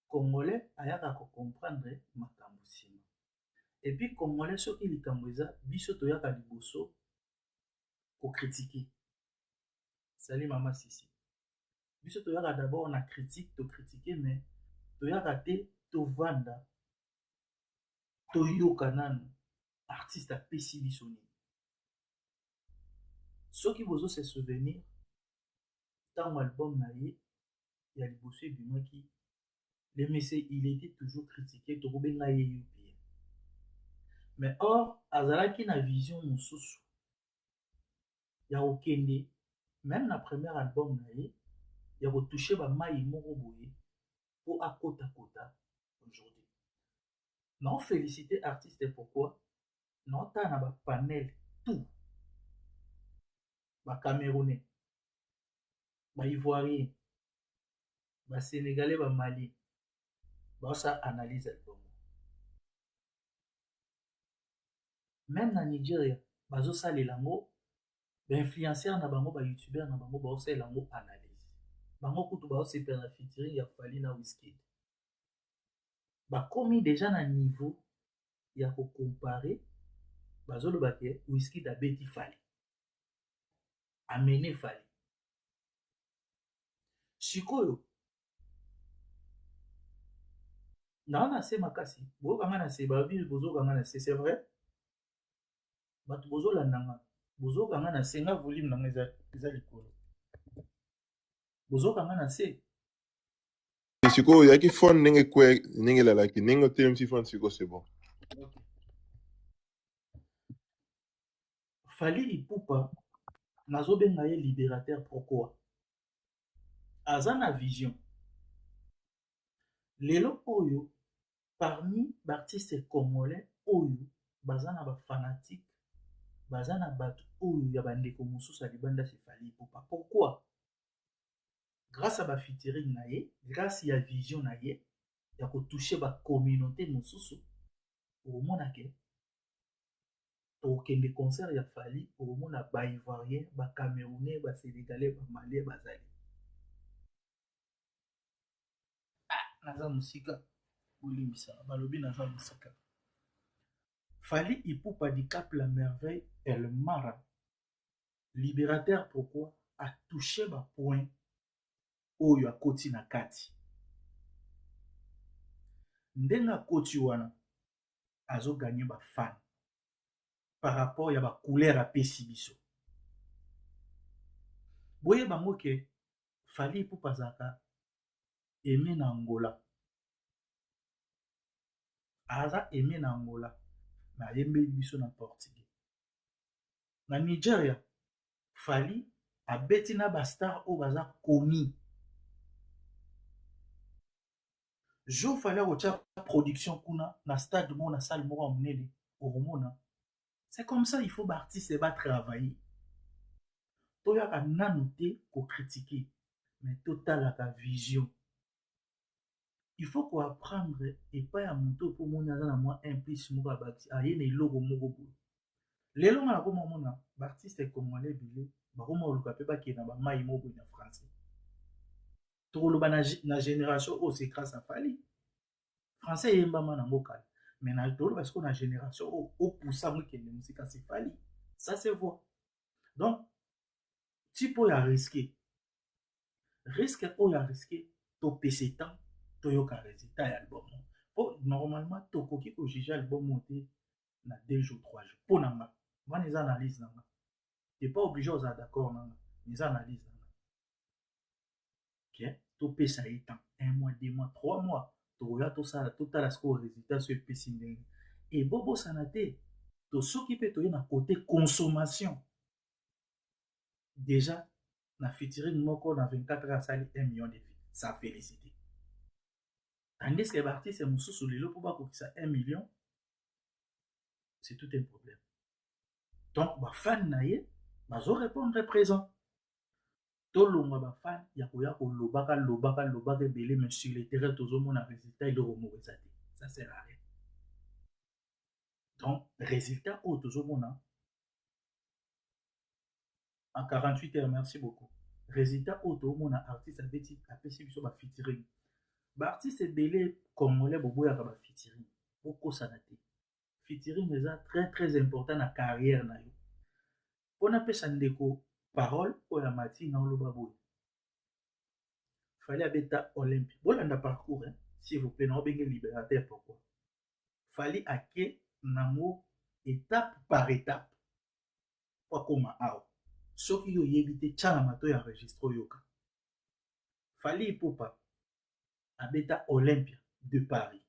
Congolais ayaka ko comprendre makambo nsima. Et puis Congolais soki likambo eza biso toyaka liboso ko critiquer. Salut maman Sissi. Biso toyaka d'abord na critique to critiquer mais toyaka te tovanda toyoka nanu artiste apesi biso nini. Soki bozo se souvenir ntango album na ye ya liboso ebimaki le monsieur il était toujours critiqué tokobenga ye UPN. Mais or azalaki na vision mosusu ya kokende même na premier album na ye ya kotouche bamai moko boye mpo akota aujourd'hui. Non féliciter artiste pourquoi non ta na bapanel tout Camerounais, Ivoirien, Sénégalais, Mali, ça analyse album. Même na Nigeria, bazo ça les langues, influenceurs na bango, youtubeurs na bango, bazo ça lango analyse. Bango kutu bazo se faire la featuring ya Fally na Wizkid. Komi déjà na niveau ya ko comparer, bazo le baké Wizkid a beti Fally. Amené Fally. Sikoyo. Na se makasi. Bo kanga na se babi bozo kanga na se, c'est vrai? Batu bozo la nanga. Bozo kanga na se nga volume nanga eza likolo. Bozo kanga na se. Siko yaki phone ninge kwe ninge la laki ninge TMC phone siko c'est bon. Okay. Fally Ipupa nazo benga ye libérateur pourquoi? Azana vision. Lelo oyo parmi l'artiste congolais oyo bazana ba fanatique bazana batu oyo ya bandeko mosusu ya libanda chez Fally Ipupa. Pourquoi? Grâce à ba featuring na ye, grâce ya vision na ye ya ko toucher ba communauté mosusu omona ke okende concert ya Fally omona ba Ivoirien, ba Camerounais, ba Sénégalais, ba Malais bazali. Naza musika olimbisa balobi naza musika. Fally Ipupa di Cap la Merveille et le Mara libérateur pourquoi a touché ba point oyo akoti na kati ndenga koti wana azo gagner ba fan par rapport ya ba couleur apesi biso. Boye bango ke Fally Ipupa zaka aimé na Angola. Aza aimé na Angola na yembe biso na portugais. Na Nigeria Fally abeti na ba star o baza komi. Jo Fally akotia production kuna na stade mo na salle moko monene oromona. C'est comme ça il faut l'artiste va travailler. Toyaka nanu te ko critiquer mais total la vision. Il faut qu'on apprendre et pas à monter pour mon na moi implice mo ba bati ayene logo moko bo. Lelo na ko mona l'artiste congolais bilé ba ko mo luka pe ba ki na ba mai moko na français. To lo ba na génération o c'est grâce à Fally. Français yemba mana mokal. Mais na tolo parce qu'on a génération au poussa mo kende musika c'est Fally. Ça se voit. Donc tu peux ya risquer. Risque o ya risquer to PC temps to yoka résultat ya album. Normalement to koki ko juger album monté na 2 jours 3 jours. Pour nanga, moi les analyses nanga. Tu n'es pas obligé aux d'accord nanga. Les analyses nanga. OK, to pesa étant 1 mois, 2 mois, 3 mois. To regarde tout ça, tout à la score résultat sur PC ndenge. Et bobo sanate to s'occuper to na côté consommation. Déjà na featuring moko na 24 heures sali 1 million de vues. Ça félicité. Tandis que l'artiste mususu lelo pour ba kokisa 1 million, c'est tout un problème. Donc ba fan na ye bazo répondre présent. Tolonga ba fan ya koya ko lobaka belé mais sur le terrain tozomona résultat il remonte ça. Ça sert à rien. Donc résultat au tozomona en 48 heures, merci beaucoup. Résultat au tozomona artiste a pesi biso ba featuring. Ba artiste belé congolais boboya ka ba featuring. Boko sanate. Featuring est très très important na carrière na yo. On appelle ça ndeko parole ou la mati na oloba boy. Fally abeta Olympique. Bolanda parcours hein, s'il vous plaît, na obenge libérateur pourquoi? Fally ake nango étape par étape. Kwa koma awa. Soki yo yebite tchala mato ya enregistre yoka. Fally Ipupa abeta Olympia de Paris.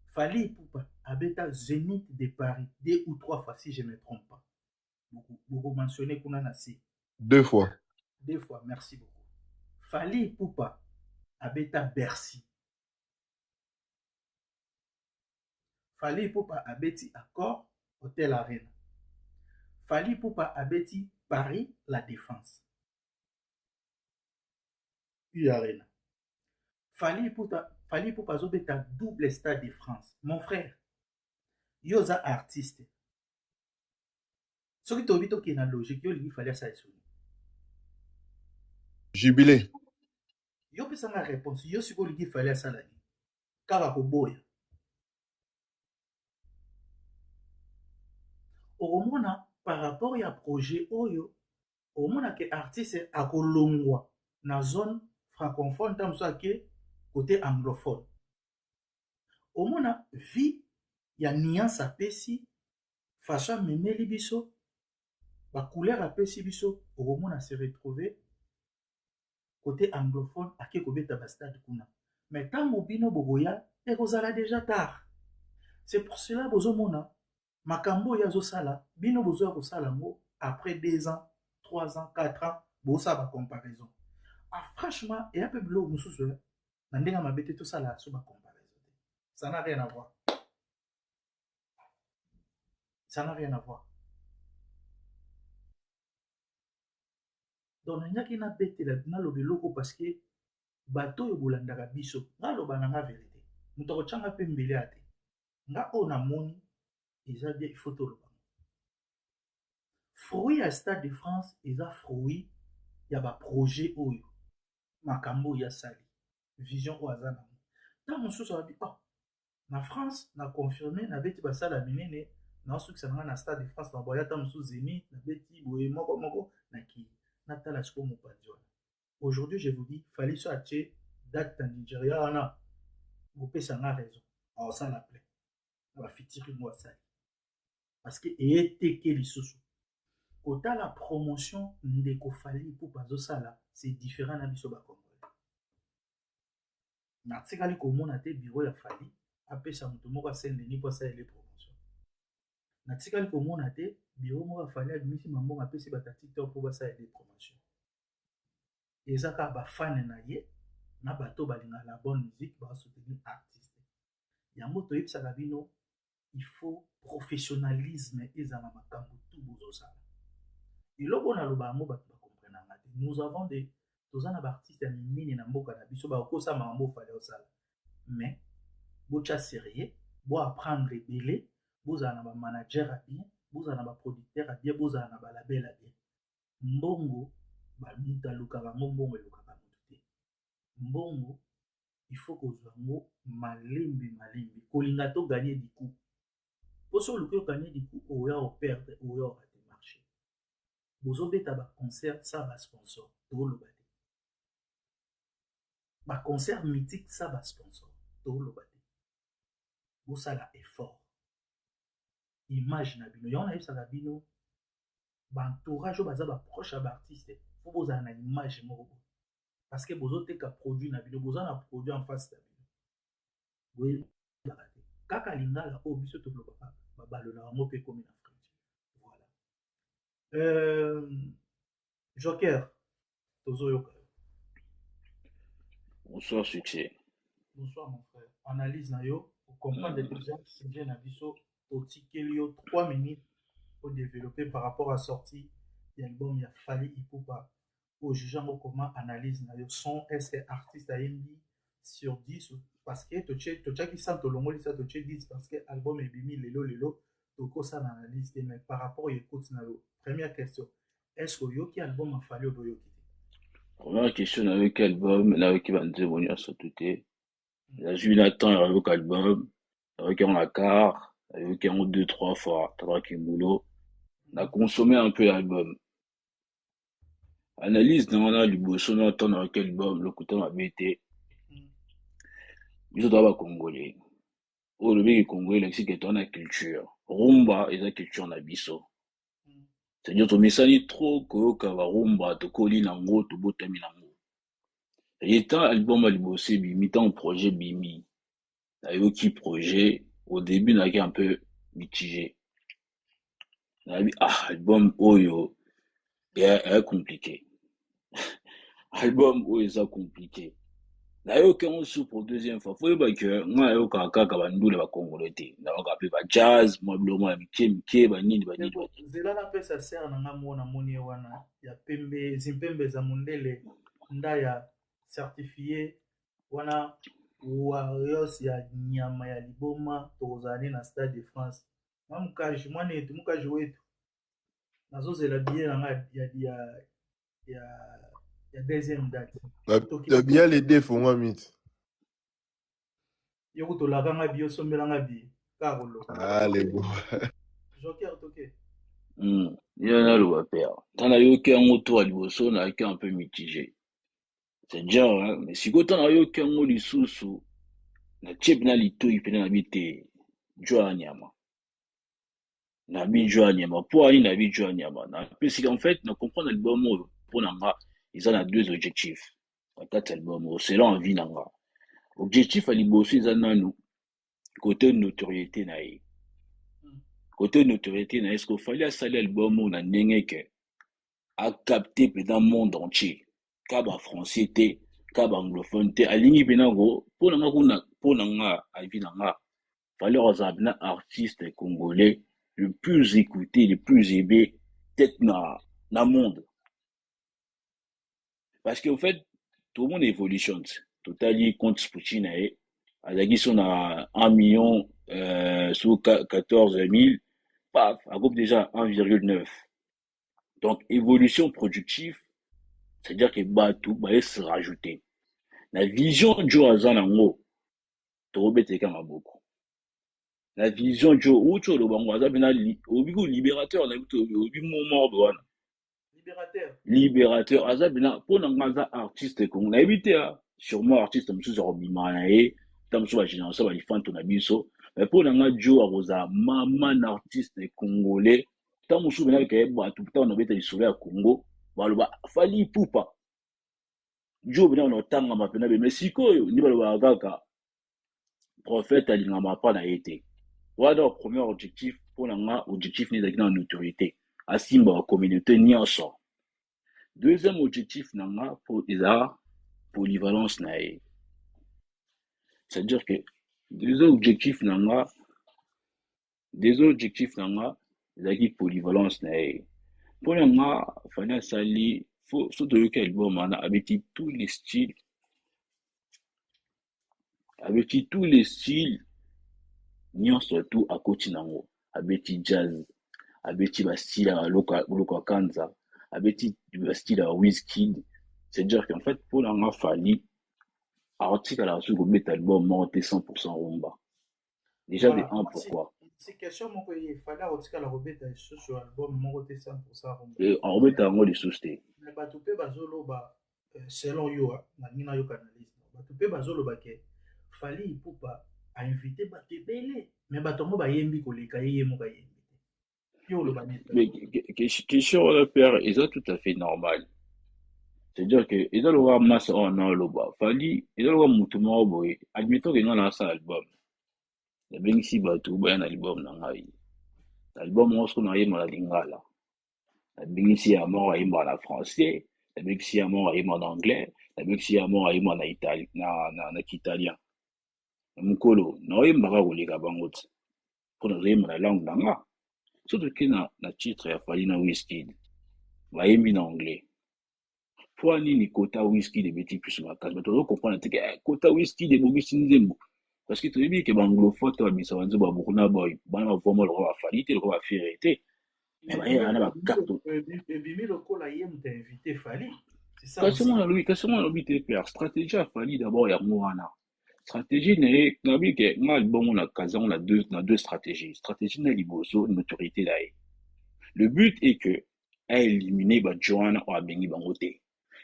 Fally Ipupa abeta Zénith de Paris 2 ou 3 fois si je ne me trompe pas. Vous mentionnez qu'on en a 2 fois. 2 fois, merci beaucoup. Fally Ipupa abeta Bercy. Fally Ipupa abeti Accor Hotel Arena. Fali Ipupa abeti Paris La Défense. Arena. Fali Ipupa azobeta double Stade de France. Mon frère, yoza artiste. Soki tobi toki na logique, yo lingi fali asa esoni. Jubilé. Yo pesa nga réponse, yo siko lingi fali asa la ni. Kaba koboya. Omona par rapport ya projet oyo, omona ke artiste akolongwa na zone francophone tam so ke côté anglophone. Omona vie ya nuance apesi, façon memeli biso, ba couleur apesi biso, omona se retrouver côté anglophone ake kobeta ba stade kuna. Mais tango bino boboya, ekozala déjà tard. C'est pour cela bozomona makambo ya zosala, bino bozoya kosala ngo après 2 ans, 3 ans, 4 ans, bosa ba comparaison. Ah franchement, et un peu bleu mususu, na ndenga mabete to sala so ba comparaison. Ça n'a rien à voir. Ça n'a rien à voir. Donc nanyaki na betela na lobe loko parce que bato yo bolandaka biso, nga loba na nga vérité. Muto kochanga pe mbele ate. Nga o na moni eza bien il faut to loba. Fruit à Stade de France eza fruit ya ba projet oyo. Makambo ya sali. Vision o azana. Tant mosusu abi na France na confirmé na beti basala minene na succès na Stade de France na boya ta mosusu Zénith na beti boye moko na ki na tala siko mopanzi wana. Aujourd'hui je vous dis fallait so ache date en Nigeria wana vous pesa nga raison. Alors ça la plaît. On va fitiri moi ça. Parce que été que lisusu. Kota la promotion ndeko fali pour bazo sala c'est différent na biso ba Congolais. Na tikali komona te bureau ya fali apesa mutu moko Saint-Denis pour ça les promotions. Na tikali komona te bureau moko fali abimisi mambo apesi ba TikTok pour ça les promotions. Ezaka ba fan na ye na bato balinga la bonne musique ba soutenir artiste. Yango to yebisaka bino il faut professionnalisme ezala makambo tout bozo sala. Eloko na loba ngo bato ba comprendre ngate. Nous avons des tozana ba artiste ya minene na mboka na biso ba kosa mambo fali osala. Mais bocha sérieux, bo apprendre belé, boza na ba manager à bien, boza na ba producteur à bien, boza na ba label à bien. Mbongo ba muta lukaka mbongo elukaka mutu. Mbongo il faut que ozango malembe kolinga to gagner du coup. Pour so luko gagner du coup oya o perdre oya o rater marché. Bozo beta ba concert ça ba sponsor to lobate. Ba concert mythique ça ba sponsor to lobate. Bosala effort. Image na bino yona yebisaka bino ba entourage baza ba proche à ba artiste faut boza na image moko parce que bozo teka produit na bino boza na produit en face na bino boye bakate kaka lingala o biso to loba ba balola ngo pe comme na France. Voilà. Joker tozo yoka. Bonsoir succès. Bonsoir mon frère. Analyse na yo pour comprendre les deuxièmes sujet na biso otikelio 3 minutes pour développer par rapport à sortie l'album ya Fali Ipupa au jugeant comment analyse na yo son est-ce que artiste a indi sur 10 parce que tocha qui sent longo lisa toche 10 parce que album est bimi lelo toko ça analyse mais par rapport écoute na yo première question est-ce que yo qui album a fallu au yo Première question avec album là qui va nous venir à sauter. La Jonathan avec album avec un accord avec un 2-3 fois trois qui boulot. On a consommé un peu l'album. Analyse dans la liboson attend avec album le côté m'a bêté. Ils doivent congolais. Oh le mec congolais là c'est que ton la culture. Rumba et la culture na biso. C'est-à-dire to mesani trop ko ka rumba to koli nango to botami nango. Et étant album à libosé bimi tant projet bimi. D'ailleurs qui projet au début n'a un peu mitigé. Album oyo est compliqué. Album oyo est compliqué. nayoka yango pour deuxième fois fo yeba ke nga nayoka kaka bandule bakongole te nayoka mpe bajazz mwa biloko ya mike banini nzela napesa sere na nga mona moni ye wana ya pembe zimpembe za mondele nda ya certifie wana warriors ya nyama ya liboma tokozala ne na stade de france mwa mukaji mwana etu mukaji wetu nazozela biye na nga ya deuxième date bien les défauts moi mite yo kutolaka nga biyo sombelanga biye kakolo allez bon joker toke yo naloba mpe awa ntan nayoki yango to ya liboso nayaki un peu mitigé c'est-à-dire mais sikoyo ntan nayoki yango lisusu natie mpena litoi mpena nabi te jo ya nyama nabi jo ya nyama mpo ani nabi jo ya nyama napesika en fait na comprendre album oyo mpo na nga eza na deux objectifs na kati ya album oyo selon envie na nga objectif ya liboso eza nanu côté notoriété na ye côté notoriété na ye ce fallait asali album oyo na ndenge ke acapter mpena monde entier ka bafrançais te ka baanglophone te alingi mpena ko mpo na nga kuna mpo na nga avi na nga fallait kozala mpena artiste congolais le plus écouté le plus aimé peut-être na monde parce que au fait tout le monde évolution totali compte Spoutine na ye azalaki so na 1 million sur 14 000 paf agroupe déjà 1,9 donc évolution productive c'est-à-dire que bato baye se rajouter na vision jo aza nango tokobeteka maboko na vision jo uti olobango aza mpena obi ko libérateur na bitu obi momorbe wana libérateur aza mpena mpo na nga aza artiste kongo nayebi te sûrement artiste mosusu akobimaka na ye ta mosusu bagénération balifanto na biso mais mpo na nga jo akozala maman artiste congolais ta mosusu mpena bikaye bato ntango nabeta lisolo ya congo baloba fali pupa jo mpena banotangama mpena be mais sikoyo ndi balobaka kaka prophète alingama mpa na ye te wana premier objectif mpo na nga objectif ne ezalaki na notoriété asimba bacommunauté nyonso deuxième objectif na nga eza polyvalence na ye c'est-à-dire que deuxième objectif na nga ezalaki polyvalence na ye mpo na nga fani asali so toyoki album wana abeti tous les styles nyonso tu akoti nango abeti jazz abeti bastyle ya boloko ya kanza abeti bastyle ya Wizkid c'est-à-dire qu'en fait mpo na nga fali akotikala soki kobeta album moko te 100% rumba déjà de un pourquoi c'est question moko ye fali akotikala kobeta lisusu album moko te 100% rumba akobeta yango lisusu te mais bato mpe bazoloba selon yo nalingi nayoka na liste bato mpe bazoloba ke fali ipupa ainvite bato ebele mais bato yango bayembi koleka ye moko ayembi te yo oloba question wana père eza tout à fait normal c'est-à-dire que eza lokola masa oyo na oloba fali eza lokola motu moko boye admettons ke nga naasala album nabengisi bato baya na album na ngai album moko soki nayemba na lingala nabengisi ya moko ayemba na français nabengisi ya moko ayemba na anglais nabengisi ya moko ayemba na kiitalien na mokolo naoyembaka koleka bango te mpo nazoyemba na langue na nga so toke na titre ya fali na Wizkid bayembi na anglais mpo nini kota Wizkid ebeti plus makasi bato ozokomprendre te ke kota Wizkid ebongisi nzembo parce que toyebi ke baanglophone to babimisa banzembo babukuna bana bavwama lokola bafali te lokola bafere te mais bayeba na bakarte ebimi lokola ye moto invité fali kasi ngo nalobi te père stratégie ya fali d'abord yango wana stratégie na ye nabi ke nga album na kazango na deux stratégies stratégie na liboso notoriété na ye le but est que a éliminer bajo wana oyo abengi bango te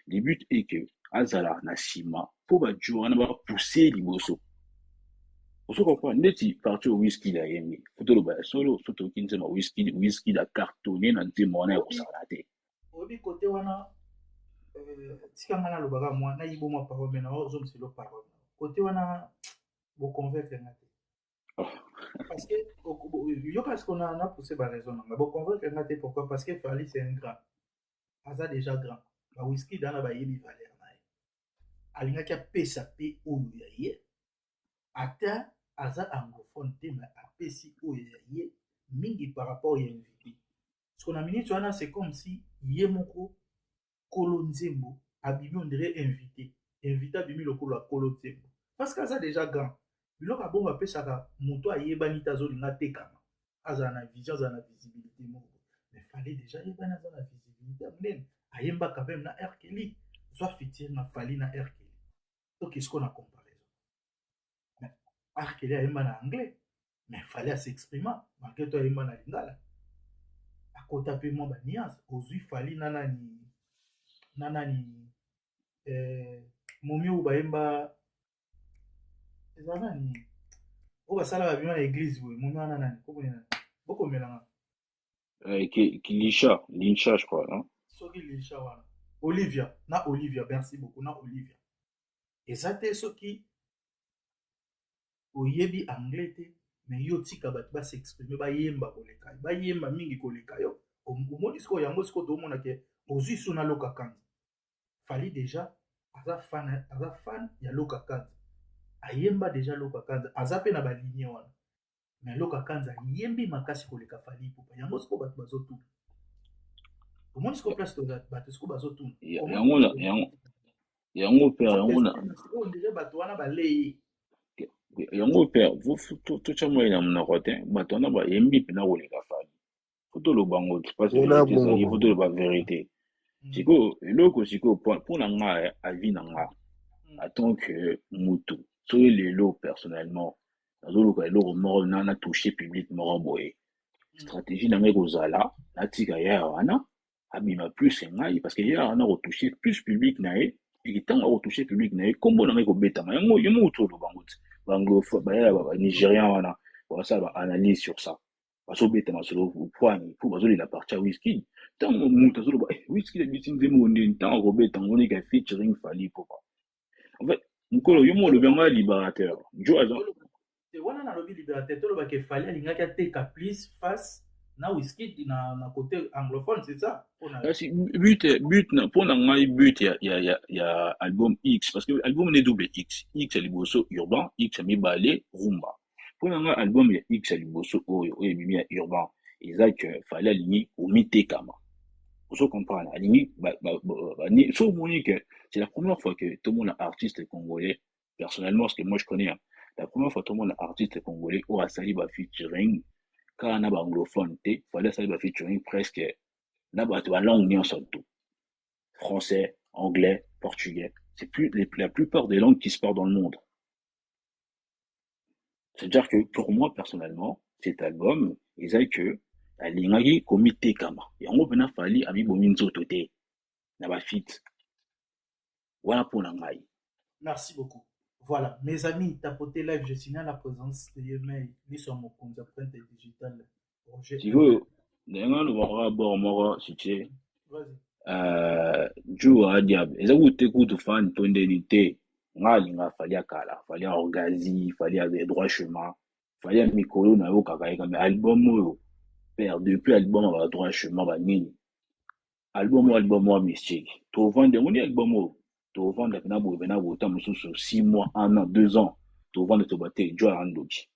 le but est que azala na nsima mpo bajo wana bapousser liboso oso comprendre ndeti parti o Wizkid ayembi fotoloba ya solo so toki nzema Wizkid acartonné na nzembo wana ya kosala te oyebi kote wana tika nga nalobaka mwa nayibo mwa parole mena ozomselo parole kote wana boconvaincre nga te parce que yo parce qu'on a poussé ba raison nanga boconvaincre nga te pourquoi parce que Fally c'est un grand aza déjà grand ba Wizkid ana bayebi valeur na ye alingaki apesa pe oyo ya ye ata aza anglophone te me apesi oyo ya ye mingi par rapport ya invité parce que na minute wana c'est comme si ye moko kolo nzembo abimi on dirait invité abimi lokolo ya kolo nzembo parce que aza déjà grand biloko abongo apesaka moto ayebani te azolinga atekama azala na vision azala na visibilité moko mais fallait déjà ayebani aza na visibilité ya monene ayembaka même na R Kelly zwa fitir na fali na R Kelly donc est-ce qu'on a comparaison mais R Kelly ayemba na anglais mais fallait s'exprimer malgré toi ayemba na lingala akota pe mwa baniance ozwi fali na nani momi oyo bayemba eza nani oyo basalaka bino na église boye momi wana nani komonena bokomelanga Linsha, je crois, non? soki lisha wana Olivia merci beaucoup na Olivia eza te soki oyebi anglais te mais yo tika bato basexprime bayemba koleka bayemba mingi koleka yo omoni sikoyo yango sikoyo toomona ke ozwi so na loka kanza fali déjà aza fan ya loka kanza ayemba déjà loka kanza aza pe na balinie wana mais loka kanza yembi makasi koleka fali pupa yango sikoyo bato bazotuna omoni sikoyo place bato sikoyo bazotuna yango père on dirait bato wana balei yango père totya moi na monoko te bato wana bayembi mpena koleka fali fo toloba ngo place vérité ezali fo toloba vérité sikoyo eloko sikoyo mpo na nga avi na nga en tant que mutu soki lelo personnellement nazoluka eloko moko na touche public moko boye stratégie na ngai kozala natika yaya wana abima plus ngai parce que yaya wana kotouche plus public na ye eki ntango akotouche public na ye kombo na ngai kobetama yango yo moko toloba ngo ti baanglophone bayaya banigérien wana basala baanalyse sur ça bazobetama solo poigne mpo bazolela parti ya Wizkid ntango moto azoloba Wizkid abiti nzembo ndeni ntango akobeta ngo nika featuring Fally Ipupa en fait mokolo yo moko olobi yango ya libérateur jo aza wana nalobi libérateur tolobaka efali alingaki ateka plus face na Wizkid na côté anglophone c'est ça kasi but mpo na ngai but ya album X parce que album ne double X ya liboso urbain X ya mibale rumba mpo na ngai album ya X ya liboso oyo ebimi ya urbain eza ke fali alingi omitekama ozo comprendre alingi so omoni que c'est la première fois que tout le monde artiste congolais personnellement ce que moi je connais la première fois tout le monde artiste congolais au asali ba featuring quand na ba anglophone te fallait asali ba featuring presque na ba langue nyonso tout français anglais portugais c'est plus la plupart des langues qui se parlent dans le monde c'est-à-dire que pour moi personnellement cet album ils que alingaki komitekama yango mpena fali amibomi nzoto te na bafit wana mpo na ngai merci beaucoup voilà mes amis tapoter live je signale la présence de Yemei biso mokonzi ya printe digitale sikoyo ndenge alobaka bord moko sitie jo adiab eza kute kutu fani to ndeni te nga alinga fali ya kala fali ya orgazi fali ya droit chemin fali ya mikolo na yo kaka yeka me album oyo père depuis album ya droit chemin banini album wa mystique tovanda yango ni album oyo tovanda pena boye pena bota mosusu 6 mois 1 an 2 ans tovanda toba te jo arandoki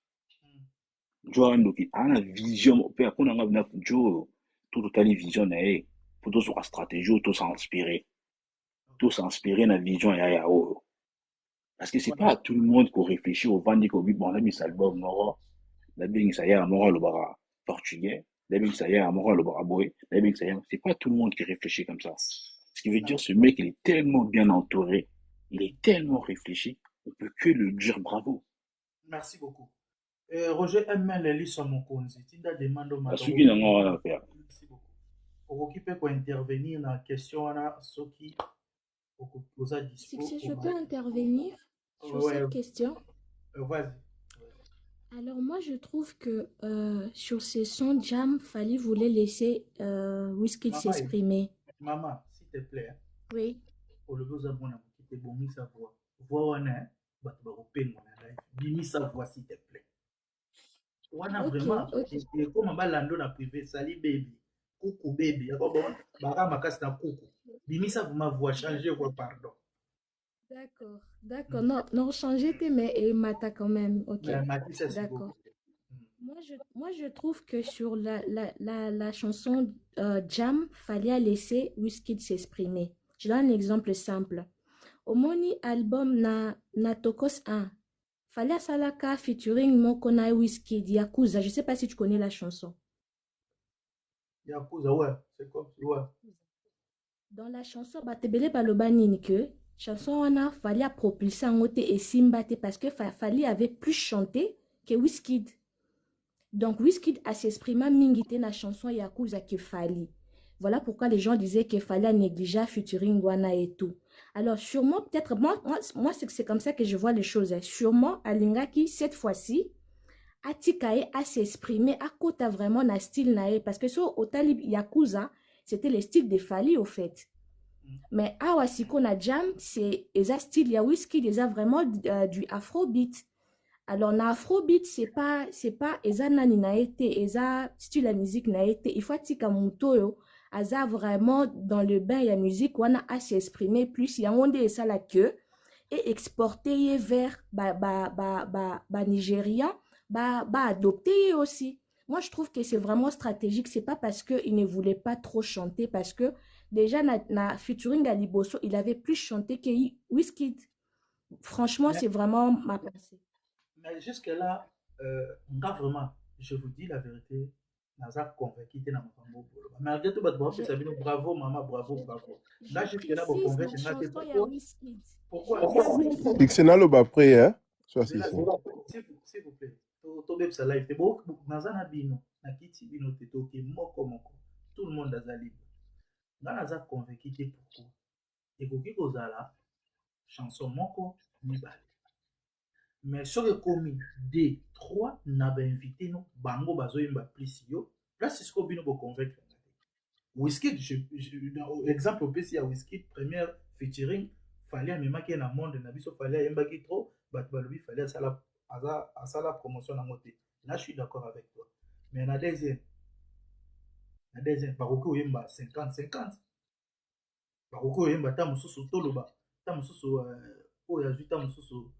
ana vision mpe mpona nga bina jo oyo to totali vision na ye mpo tozoka stratégie oyo tosinspire na vision ya ya oyo parce que c'est pas à tout le monde qu'on réfléchit ovandi kobi bon nabisa album moko nabengisa yaya moko alobaka portugais nabengisa yaya moko alobaka boye nabengisa yaya c'est pas tout le monde qui réfléchit comme ça ce qui veut dire ce mec il est tellement bien entouré il est tellement réfléchi on peut que le dire bravo merci beaucoup Roger ML liso mokonzi tinda demande asuki na nga wana père merci beaucoup okoki mpe kointervenir na question wana soki okoposa dispo je peux intervenir sur cette question vas-y. Alors moi je trouve que sur ces sons Jam Fally voulait laisser Wizkid s'exprimer. Maman, s'il te plaît. Oui. Pour le besoin de mon qui te bonne sa voix. Voix wana, bah tu vas repeindre mon live. Bimi sa voix s'il te plaît. Wana vraiment. Et comme balando na privé, sali baby, coucou baby. Yako bon, bara makasi na coucou. Bimi sa ma voix changer voix pardon. D'accord, d'accord. Non, non, changer tes mais et Mata quand même. Ok, Mais Mati, ça, c'est d'accord. beaucoup. Moi, je trouve que sur la chanson Jam, fallait laisser Wizkid s'exprimer. Je donne un exemple simple. Au moni album na Tokos 1, fallait Salaka featuring Mokona Wizkid, Yakuza. Je sais pas si tu connais la chanson. Yakuza, ouais, c'est comme ça, ouais. Dans la chanson, Batebele Baloba Nini que chanson on a fallait propulser en côté et Simbate parce que fallait avait plus chanté que Wizkid. Donc Wizkid a s'exprimé mingité na chanson Yakuza que fallait. Voilà pourquoi les gens disaient qu'il fallait négliger featuring Wana et tout. Alors sûrement peut-être moi c'est comme ça que je vois les choses. Sûrement Alingaki cette fois-ci Atikae a s'exprimer à côté vraiment na style nae parce que sur Otalib Yakuza c'était le style de Fali au fait. Mais Awasiko na Jam, c'est un style, il y a Wizkid, il y a vraiment du afrobeat. Alors, na afrobeat, c'est pas, eza nani na été, eza style la musique na été. Il faut tika mutoyo, eza vraiment dans le bain, il y a musique, on a à s'exprimer plus, il y a un de ça la queue, et exporter vers, Nigérian, adopter aussi. Moi, je trouve que c'est vraiment stratégique. C'est pas parce qu'il ne voulait pas trop chanter, parce que déjà, na featuring à Liboso, il avait plus chanté que Wizkid. Franchement, Mais, c'est vraiment ma pensée. mais jusque-là, nga vraiment, je vous dis la vérité, naza convaincu te na makambo bolo. Malgré tout, bato Je, bapesa bino bravo, maman, bravo, bravo. je Nga jusque-là, bo précise la convaincre nga te chanson ya pourquoi? Wizkid. Pourquoi? Je précise. Dixonalo après, hein? Soit c'est Zela, ça. s'il vous plaît, tobebisa live te bo naza na bino, nakiti bino te toke moko moko. Tout le monde aza libre. Nga naza convaincu te pourquoi? Ekoki kozala chanson moko mibale. Mais soki ekomi d 3 na bainvité no bango bazoyemba plus yo place sikoyo bino boconvaincre nga te. Wizkid exemple opesi ya Wizkid première featuring fali amemaki ye na monde na biso fali ayembaki trop bato balobi fali asala promotion nango te. Là je suis d'accord avec toi, mais na deuxième bakoki koyemba 50-50, bakoki koyemba ta mosusu toloba ta mosusu oyo azwi ta mosusu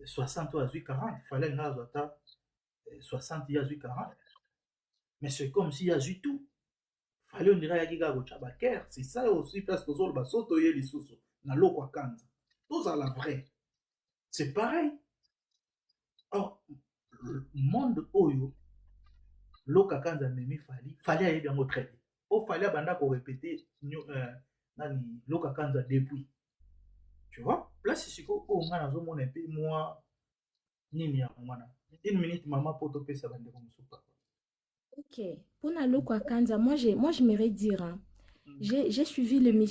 60 oyo azwi 40 fallait nga azwa ta 60 ye azwi 40. Mais c'est comme si azwi tout fallait on dirait ayaki kaka kotya bakere. C'est ça aussi place tozoloba so toye lisusu na loko akanza tozala vrai, c'est pareil. Or monde oyo loko akanza amemi fali ayebi yango très bien po fali abanda korepete nani loko akanza depuis, tu vois place sikoyo oyo nga nazomona mpe mwa nini ya mwana une minute mama po topesa bandeko mosusu papa. Ok. Pour Nalo Kwakanza, moi, j'aimerais dire, hein, j'ai suivi l'émission.